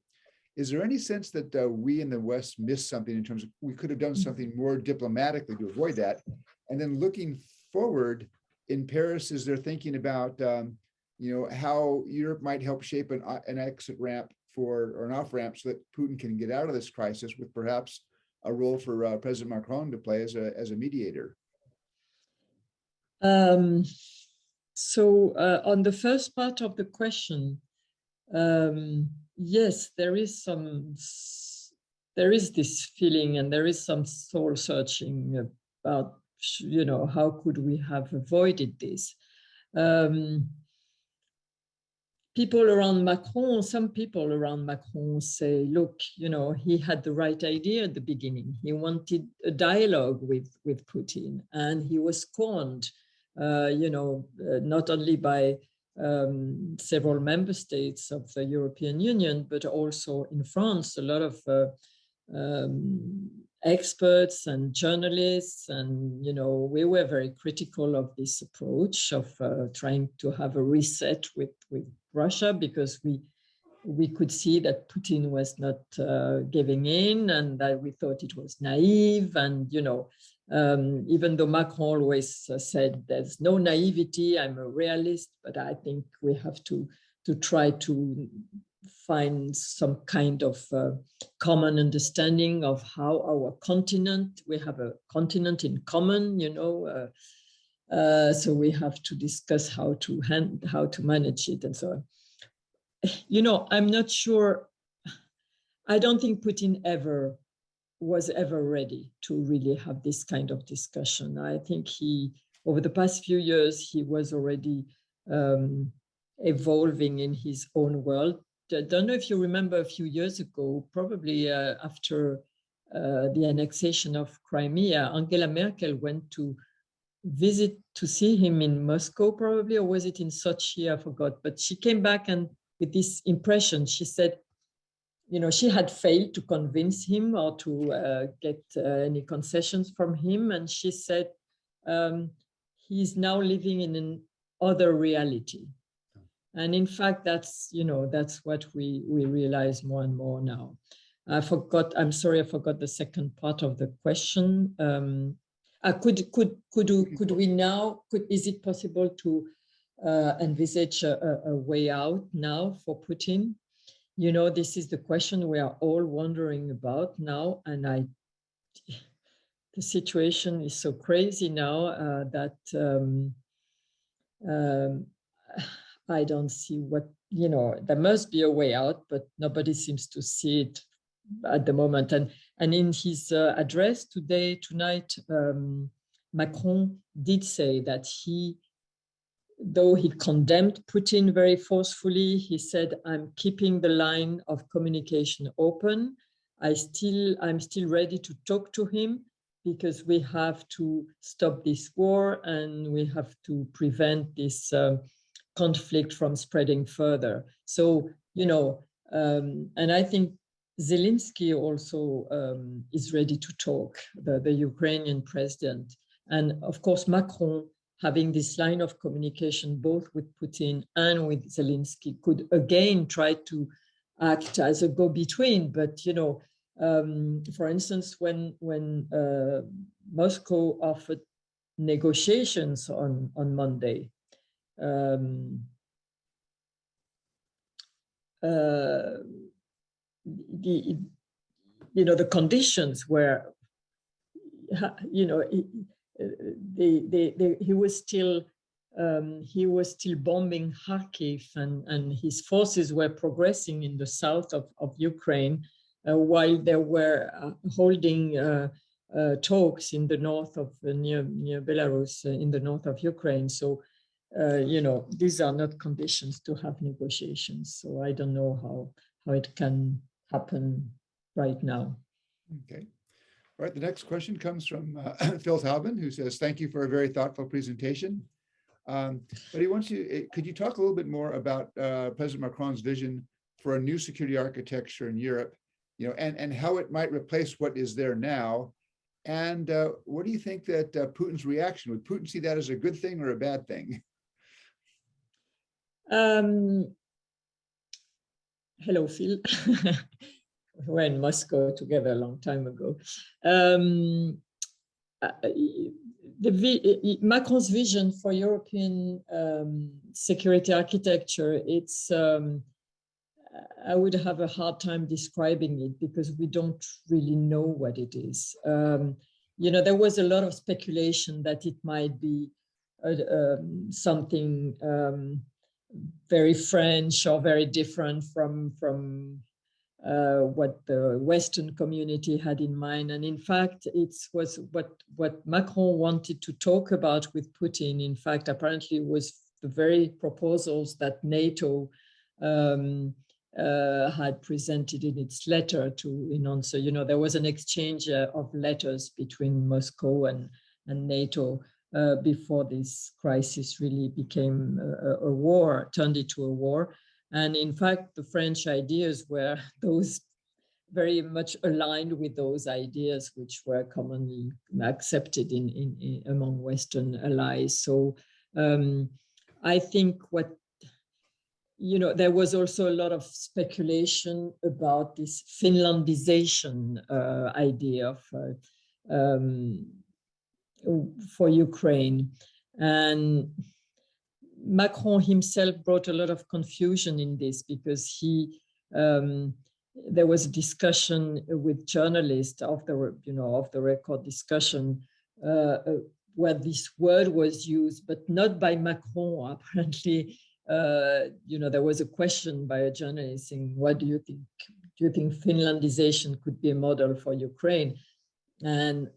is there any sense that we in the West missed something in terms of we could have done something more diplomatically to avoid that? And then looking forward in Paris, is there thinking about you know, how Europe might help shape an exit ramp or an off ramp so that Putin can get out of this crisis, with perhaps a role for President Macron to play as a mediator? So on the first part of the question, yes, there is this feeling, and there is some soul searching about, you know, how could we have avoided this? People around Macron, some people around Macron say, look, you know, he had the right idea at the beginning. He wanted a dialogue with Putin, and he was scorned, you know, not only by several member states of the European Union, but also in France, a lot of experts and journalists, and, you know, we were very critical of this approach of trying to have a reset with Russia, because we could see that Putin was not giving in, and that we thought it was naive. And, you know, even though Macron always said there's no naivety, I'm a realist, but I think we have to try to find some kind of common understanding of how our continent, we have a continent in common, you know, so we have to discuss how to manage it and so on. You know, I'm not sure. I don't think Putin was ever ready to really have this kind of discussion. I think over the past few years, he was already evolving in his own world. I don't know if you remember a few years ago, probably after the annexation of Crimea, Angela Merkel went to see him in Moscow, probably, or was it in Sochi? I forgot. But she came back and with this impression, she said, you know, she had failed to convince him or to get any concessions from him. And she said, he's now living in an other reality. And in fact, that's, you know, that's what we realize more and more now. I'm sorry, I forgot the second part of the question. Is it possible to envisage a way out now for Putin? You know, this is the question we are all wondering about now. And the situation is so crazy now that I don't see what, you know, there must be a way out, but nobody seems to see it at the moment. And in his address tonight, Macron did say that though he condemned Putin very forcefully, he said, I'm keeping the line of communication open. I'm still ready to talk to him, because we have to stop this war and we have to prevent this conflict from spreading further. So, and I think Zelensky also is ready to talk, the Ukrainian president. And of course, Macron, having this line of communication both with Putin and with Zelensky, could again try to act as a go-between. But, for instance, when Moscow offered negotiations on Monday, the conditions were, he was still bombing Kharkiv, and his forces were progressing in the south of Ukraine, while they were holding talks in the north of near Belarus, in the north of Ukraine. So, these are not conditions to have negotiations. So I don't know how it can happen right now. Okay. All right. The next question comes from Phil Taubman, who says, "Thank you for a very thoughtful presentation." But he wants you. Could you talk a little bit more about President Macron's vision for a new security architecture in Europe, and how it might replace what is there now? And what do you think that Putin's reaction, would Putin see that as a good thing or a bad thing? Hello, Phil. We were in Moscow together a long time ago. Macron's vision for European security architecture, it's, I would have a hard time describing it, because we don't really know what it is. There was a lot of speculation that it might be something very French or very different from what the Western community had in mind. And in fact, it was what Macron wanted to talk about with Putin, in fact, apparently was the very proposals that NATO had presented in its letter in answer. There was an exchange of letters between Moscow and NATO before this crisis really became a war, turned into a war. And in fact, the French ideas were those very much aligned with those ideas which were commonly accepted in among Western allies. So I think there was also a lot of speculation about this Finlandization idea for Ukraine. And Macron himself brought a lot of confusion in this, because there was a discussion with journalists of the record discussion where this word was used, but not by Macron. Apparently, there was a question by a journalist saying, "What do you think? Do you think Finlandization could be a model for Ukraine?" And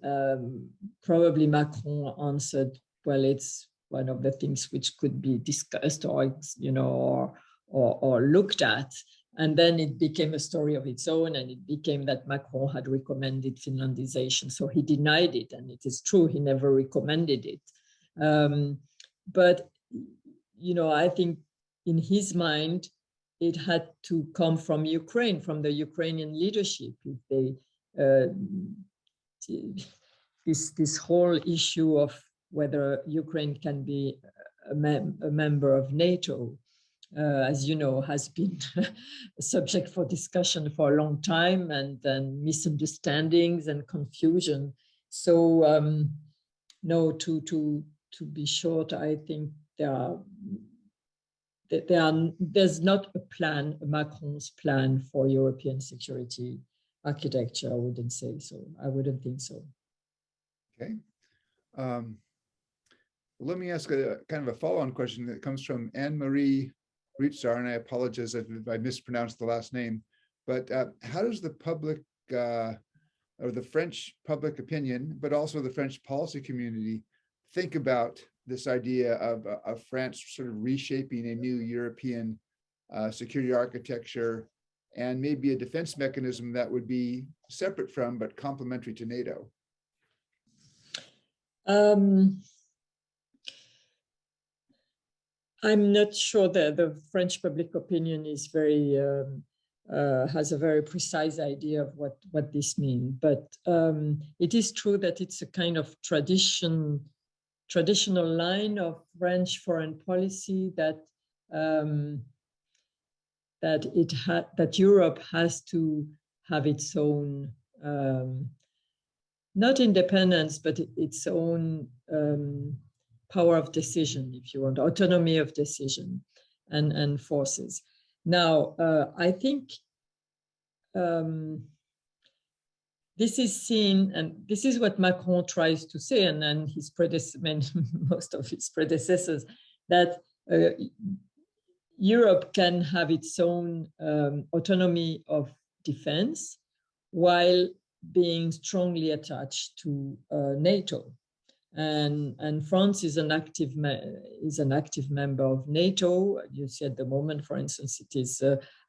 probably Macron answered, "Well, it's one of the things which could be discussed or looked at." And then it became a story of its own, and it became that Macron had recommended Finlandization. So he denied it, and it is true, he never recommended it. But, I think in his mind, it had to come from Ukraine, from the Ukrainian leadership. If they, this whole issue of whether Ukraine can be a member of NATO, as you know, has been a subject for discussion for a long time, and then misunderstandings and confusion. So, no, to be short, I think there's not a plan, a Macron's plan for European security architecture. I wouldn't say so. I wouldn't think so. Okay. Let me ask a kind of a follow-on question that comes from Anne-Marie Ritzar, and I apologize if I mispronounced the last name, but how does the public or the French public opinion, but also the French policy community, think about this idea of France sort of reshaping a new European security architecture and maybe a defense mechanism that would be separate from but complementary to NATO? I'm not sure that the French public opinion is very has a very precise idea of what this means, but it is true that it's a kind of traditional line of French foreign policy that that Europe has to have its own not independence, but its own power of decision, if you want, autonomy of decision and forces. Now, I think this is seen, and this is what Macron tries to say, and then his most of his predecessors, that Europe can have its own autonomy of defense while being strongly attached to NATO. And France is an active member of NATO. You see at the moment, for instance, it is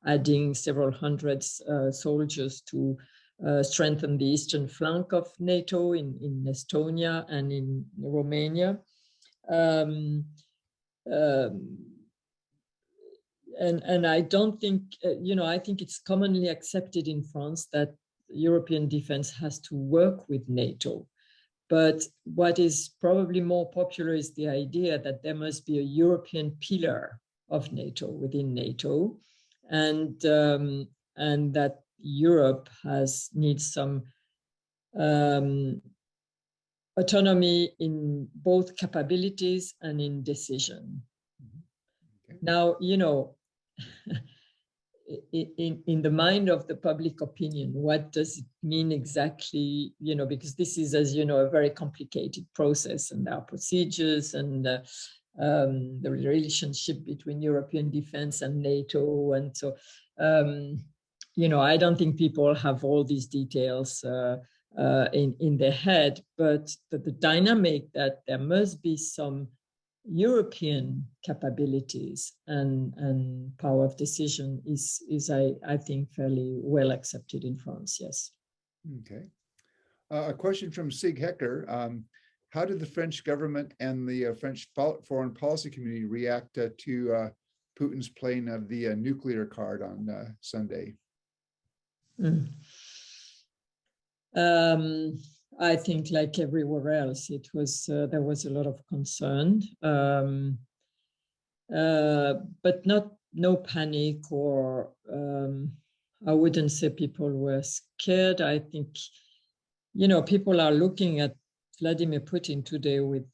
adding several hundred soldiers to strengthen the eastern flank of NATO in Estonia and in Romania. And I don't think, I think it's commonly accepted in France that European defense has to work with NATO. But what is probably more popular is the idea that there must be a European pillar of NATO within NATO, and that Europe needs some autonomy in both capabilities and in decision. Okay. Now, in the mind of the public opinion, what does it mean exactly? Because this is, as you know, a very complicated process, and there are procedures and the relationship between European defense and NATO. And so, I don't think people have all these details in their head, but the dynamic that there must be some European capabilities and power of decision is I think fairly well accepted in France. Yes. Okay. A question from Sig Hecker. How did the French government and the French foreign policy community react to Putin's playing of the nuclear card on Sunday? I think, like everywhere else, it was there was a lot of concern, but no panic, or I wouldn't say people were scared. I think, people are looking at Vladimir Putin today with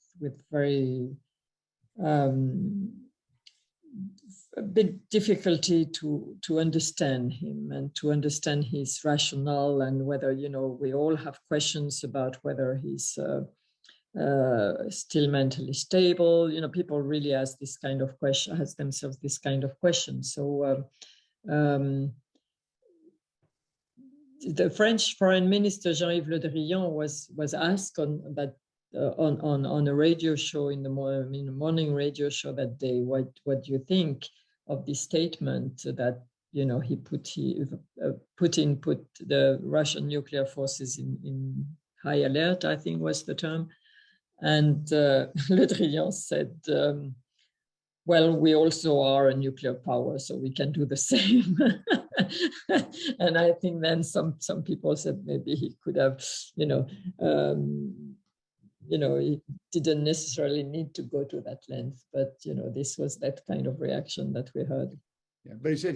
very a big difficulty to understand him and to understand his rationale, and whether, we all have questions about whether he's still mentally stable. People really ask this kind of question, ask themselves this kind of question. So the French Foreign Minister Jean-Yves Le Drian was asked on a radio show in the morning radio show that day, what do you think of this statement that Putin put the Russian nuclear forces in high alert, I think was the term. And Le Drian said, well, we also are a nuclear power, so we can do the same. And I think then some people said maybe he could have, he didn't necessarily need to go to that length, but this was that kind of reaction that we heard. Yeah, but he said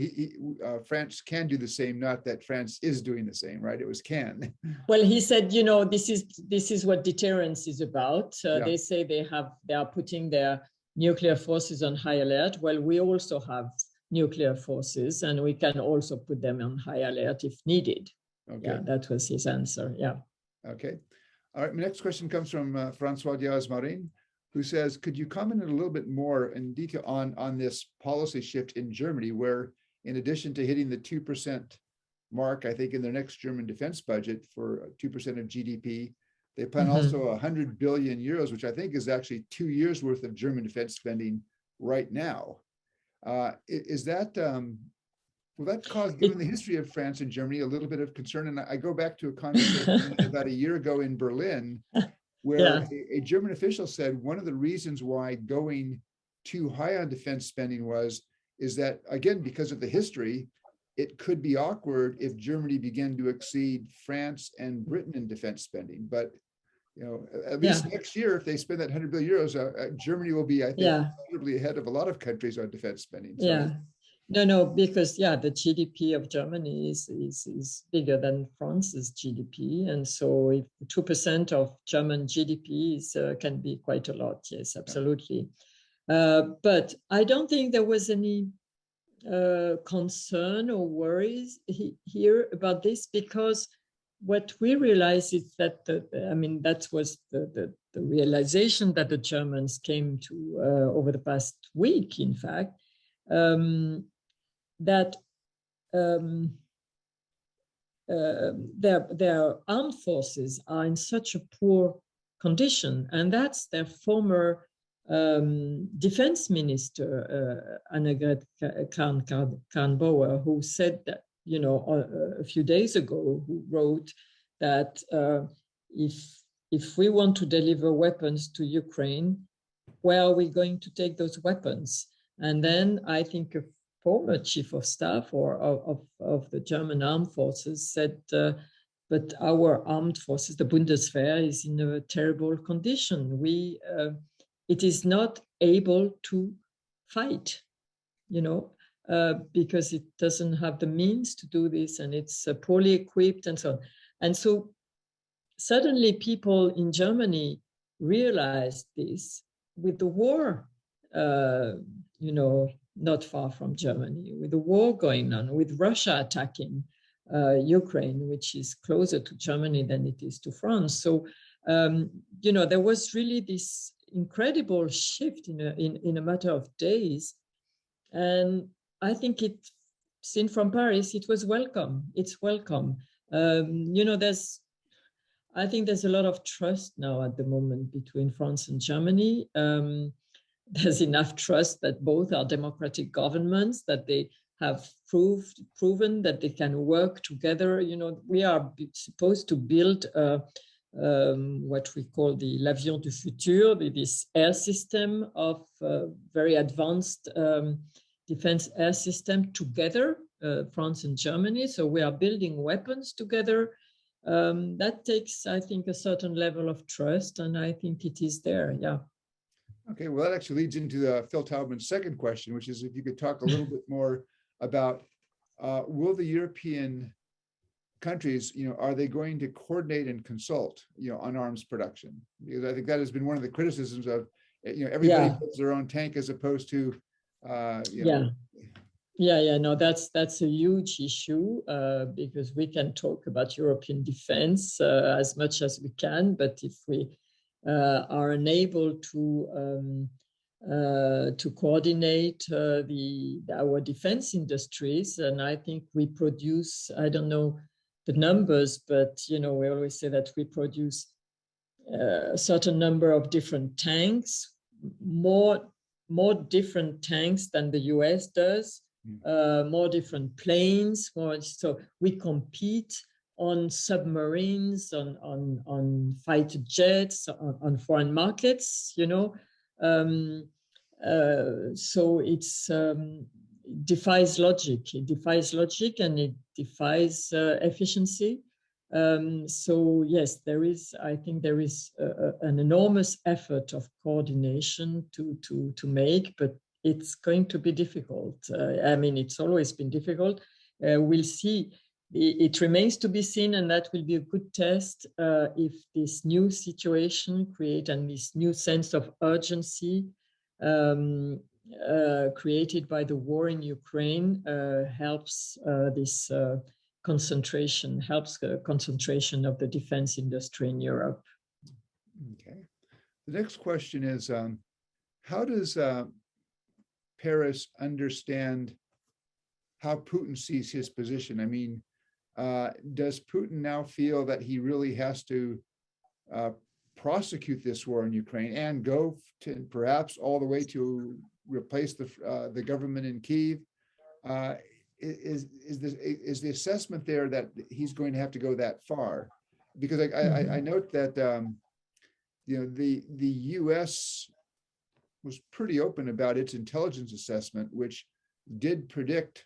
France can do the same, not that France is doing the same, right? It was can. Well, he said, this is what deterrence is about. They say they are putting their nuclear forces on high alert. Well, we also have nuclear forces, and we can also put them on high alert if needed. Okay. Yeah, that was his answer. Yeah. Okay. All right. My next question comes from Francois Diaz-Marin, who says, could you comment a little bit more in detail on this policy shift in Germany, where in addition to hitting the 2% mark, I think in their next German defense budget for 2% of GDP, they plan also 100 billion euros, which I think is actually 2 years worth of German defense spending right now. Is that Well, that caused, given the history of France and Germany, a little bit of concern. And I go back to a conversation about a year ago in Berlin, where a German official said one of the reasons why going too high on defense spending is that, again, because of the history, it could be awkward if Germany began to exceed France and Britain in defense spending. But at least next year, if they spend that 100 billion euros, Germany will be, I think, considerably ahead of a lot of countries on defense spending. So No, because the GDP of Germany is bigger than France's GDP, and so if 2% of German GDP can be quite a lot. Yes, absolutely. But I don't think there was any concern or worries here about this, because what we realize is that that was the realization that the Germans came to over the past week, in fact, that their armed forces are in such a poor condition, and that's their former defense minister, Annegret Kramp-Karrenbauer, who said that, a few days ago, who wrote that if we want to deliver weapons to Ukraine, where are we going to take those weapons? And then I think a former chief of staff of the German armed forces said, but our armed forces, the Bundeswehr, is in a terrible condition. It is not able to fight, because it doesn't have the means to do this, and it's poorly equipped and so on. And so suddenly people in Germany realized this with the war, not far from Germany, with the war going on, with Russia attacking Ukraine, which is closer to Germany than it is to France. So, there was really this incredible shift in a matter of days. And I think seen from Paris, it was welcome. It's welcome. I think there's a lot of trust now at the moment between France and Germany. There's enough trust that both are democratic governments, that they have proven that they can work together. We are supposed to build what we call the l'avion du futur, this air system of very advanced defense air system together, France and Germany. So we are building weapons together. That takes, I think, a certain level of trust, and I think it is there. Yeah. Okay, well, that actually leads into Phil Taubman's second question, which is if you could talk a little bit more about will the European countries, are they going to coordinate and consult, on arms production? Because I think that has been one of the criticisms of, everybody builds their own tank as opposed to, No, that's a huge issue because we can talk about European defense as much as we can, but if we are unable to coordinate our defense industries, and I think we produce, I don't know the numbers, but we always say that we produce a certain number of different tanks, more different tanks than the US does, more different planes, so we compete on submarines, on fighter jets, on foreign markets, so it defies logic. It defies logic and it defies efficiency. So yes, I think there is an enormous effort of coordination to make, but it's going to be difficult. It's always been difficult. We'll see. It remains to be seen, and that will be a good test if this new situation creates and this new sense of urgency created by the war in Ukraine helps this concentration, helps the concentration of the defense industry in Europe. Okay. The next question is, how does Paris understand how Putin sees his position? Does Putin now feel that he really has to prosecute this war in Ukraine and go to perhaps all the way to replace the government in Kyiv? is the assessment there that he's going to have to go that far? Because I note that the U.S. was pretty open about its intelligence assessment, which did predict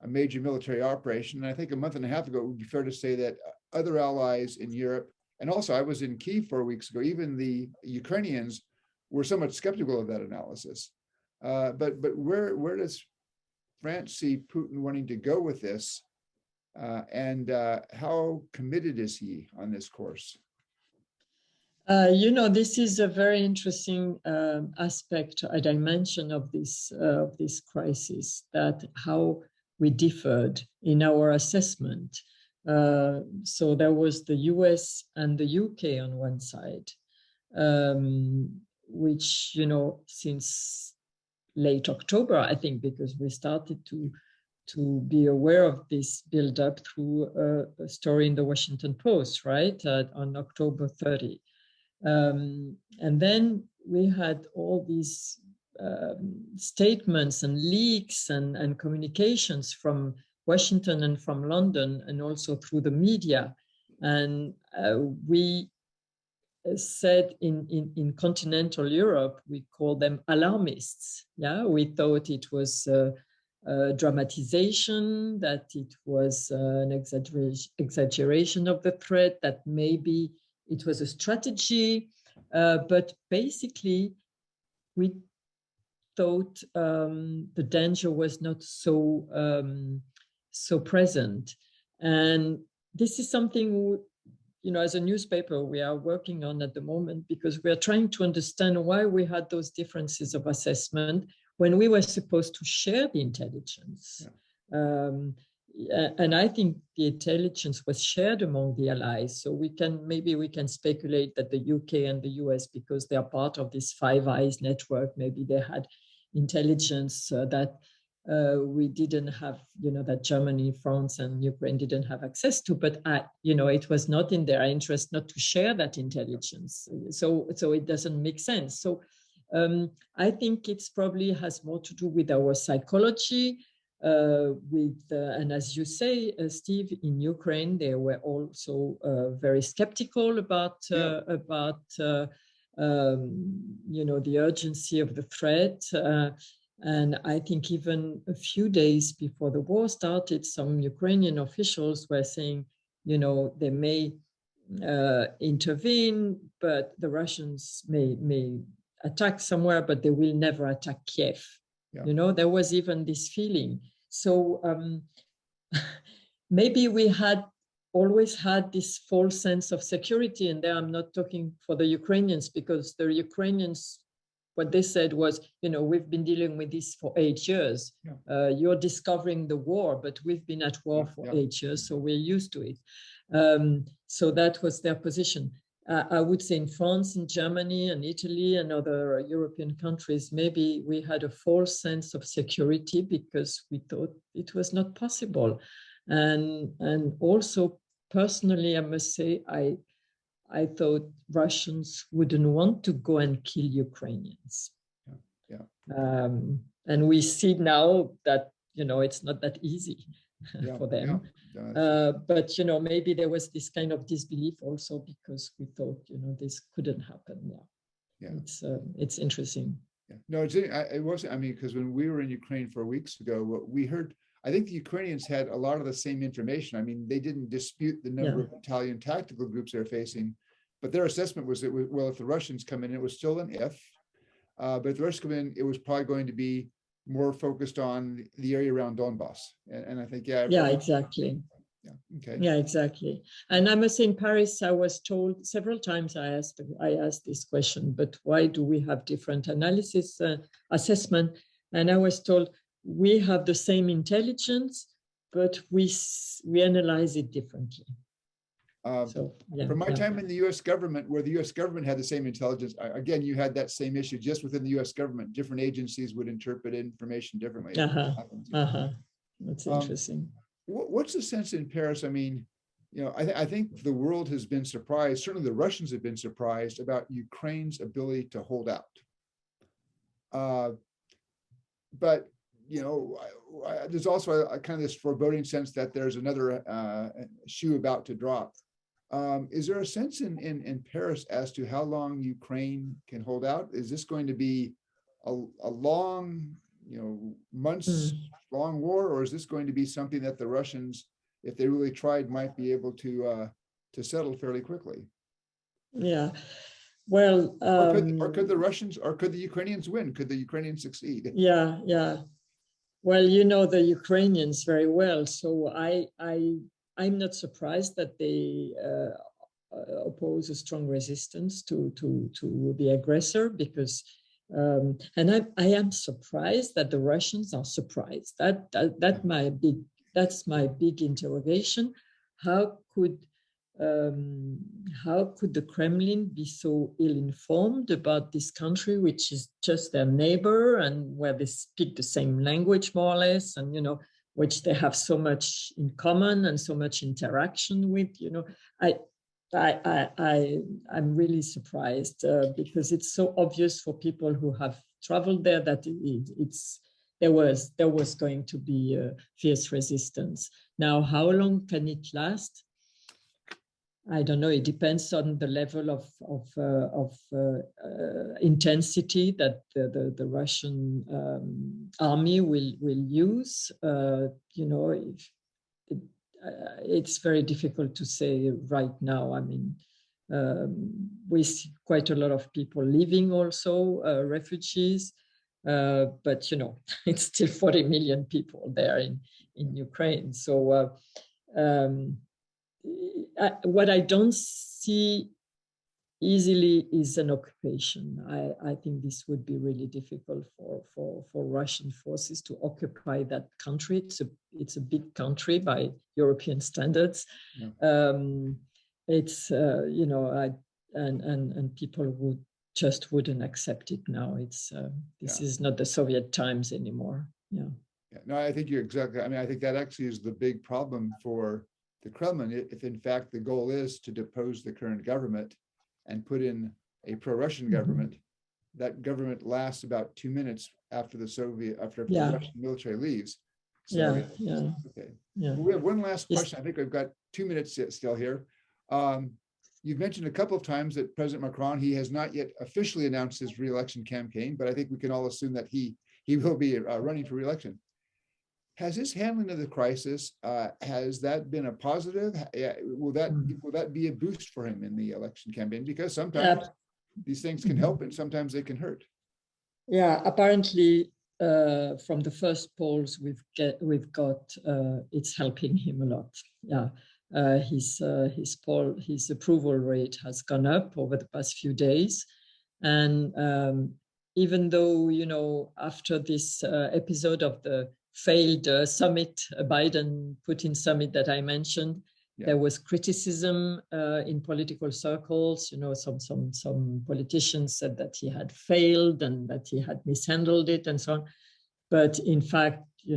a major military operation. And I think a month and a half ago, it would be fair to say that other allies in Europe, and also I was in Kyiv 4 weeks ago, even the Ukrainians were somewhat skeptical of that analysis. But where does France see Putin wanting to go with this? And how committed is he on this course? This is a very interesting aspect, a dimension of this crisis, that how we differed in our assessment. So there was the US and the UK on one side, which, since late October, I think, because we started to be aware of this build-up through a story in the Washington Post, right, on October 30. And then we had all these statements and leaks and communications from Washington and from London, and also through the media. And we said in continental Europe, we call them alarmists. Yeah, we thought it was a dramatization, that it was an exaggeration of the threat, that maybe it was a strategy, but basically we thought the danger was not so present. And this is something, as a newspaper, we are working on at the moment, because we are trying to understand why we had those differences of assessment when we were supposed to share the intelligence. Yeah. And I think the intelligence was shared among the allies. So maybe we can speculate that the UK and the US, because they are part of this Five Eyes network, maybe they had intelligence that we didn't have, that Germany, France, and Ukraine didn't have access to. But it was not in their interest not to share that intelligence. So it doesn't make sense. So I think it's probably has more to do with our psychology. And as you say, Steve, in Ukraine, they were also very skeptical about the urgency of the threat. And I think even a few days before the war started, some Ukrainian officials were saying, they may intervene, but the Russians may attack somewhere, but they will never attack Kiev. Yeah. There was even this feeling. So maybe we had always had this false sense of security. And there I'm not talking for the Ukrainians, because the Ukrainians, what they said was, we've been dealing with this for 8 years. Yeah. You're discovering the war, but we've been at war for 8 years, so we're used to it. So that was their position. I would say in France, in Germany, and Italy, and other European countries, maybe we had a false sense of security because we thought it was not possible. And also, personally, I must say, I thought Russians wouldn't want to go and kill Ukrainians. Yeah. And we see now that, it's not that easy for them. Yeah. But, maybe there was this kind of disbelief also, because we thought, this couldn't happen. Yeah. It's interesting. Yeah. No, it wasn't. I mean, because when we were in Ukraine 4 weeks ago, what we heard, I think the Ukrainians had a lot of the same information. I mean, they didn't dispute the number of Italian tactical groups they're facing, but their assessment was that, well, if the Russians come in, it was still an if, but if the Russians come in, it was probably going to be more focused on the area around Donbass. And I think, exactly. Yeah, okay. Yeah, exactly. And I must say, in Paris, I was told several times, I asked this question, but why do we have different analysis, assessment? And I was told, we have the same intelligence, but we analyze it differently. From my time in the U.S. government, where the U.S. government had the same intelligence, again, you had that same issue just within the U.S. government. Different agencies would interpret information differently. That's interesting. What's the sense in Paris? I mean, I think the world has been surprised. Certainly, the Russians have been surprised about Ukraine's ability to hold out. But there's also a kind of this foreboding sense that there's another shoe about to drop. Is there a sense in Paris as to how long Ukraine can hold out? Is this going to be a long, months long war, or is this going to be something that the Russians, if they really tried, might be able to settle fairly quickly? Yeah. Well, or could the Russians, or could the Ukrainians win? Could the Ukrainians succeed? Yeah, yeah. Well, you know the Ukrainians very well, so I'm not surprised that they oppose a strong resistance to the aggressor, because, and I am surprised that the Russians are surprised. That's my big interrogation. How could the Kremlin be so ill-informed about this country, which is just their neighbor and where they speak the same language more or less, and which they have so much in common and so much interaction with? I'm really surprised because it's so obvious for people who have traveled there that there was going to be a fierce resistance. Now, how long can it last? I don't know. It depends on the level of intensity that the Russian army will use. It's very difficult to say right now. I mean, we see quite a lot of people leaving, also refugees, but it's still 40 million people there in Ukraine. So. What I don't see easily is an occupation. I think this would be really difficult for Russian forces to occupy that country. It's a big country by European standards. Yeah. It's and people wouldn't accept it now. This is not the Soviet times anymore. Yeah. No, I think you're exactly. I mean, I think that actually is the big problem for the Kremlin, if in fact the goal is to depose the current government and put in a pro-Russian government. That government lasts about 2 minutes after the Russian military leaves. So, okay. Yeah. We have one last question. I think we've got 2 minutes still here. You've mentioned a couple of times that President Macron, he has not yet officially announced his re-election campaign, but I think we can all assume that he will be running for re-election. Has his handling of the crisis, has that been a positive? Will that be a boost for him in the election campaign? Because sometimes these things can help and sometimes they can hurt. Yeah, apparently from the first polls we've got, it's helping him a lot. Yeah, his approval rate has gone up over the past few days, and even though after this episode of the failed summit, Biden-Putin summit that I mentioned, there was criticism in political circles. Some politicians said that he had failed and that he had mishandled it and so on. But in fact, he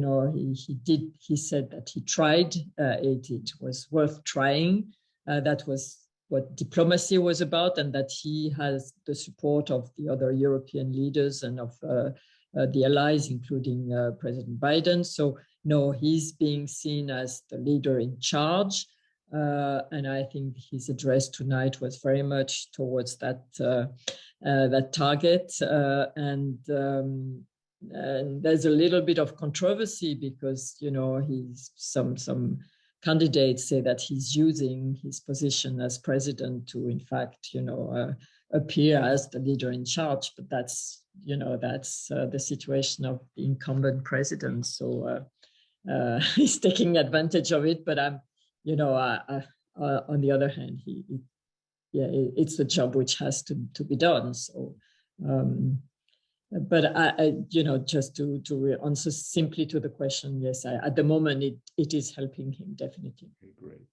said that he tried. It was worth trying. That was what diplomacy was about, and that he has the support of the other European leaders and of the allies, including President Biden. So no, he's being seen as the leader in charge. And I think his address tonight was very much towards that target. And there's a little bit of controversy because, some candidates say that he's using his position as president to, in fact, appear as the leader in charge. But that's the situation of the incumbent president. So he's taking advantage of it. But on the other hand, it's the job which has to be done. So, but just to answer simply to the question, yes, at the moment it is helping him definitely. Okay, great.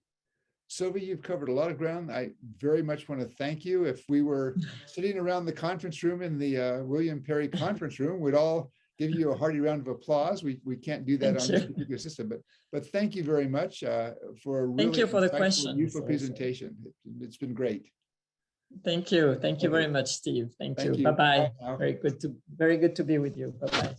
Sylvie, you've covered a lot of ground. I very much want to thank you. If we were sitting around the conference room in the William Perry conference room, we'd all give you a hearty round of applause. We can't do that on this particular system, but thank you very much for a really useful presentation. It's been great. Thank you. Thank you very much, Steve. Thank you. Bye-bye. Very good to be with you. Bye-bye.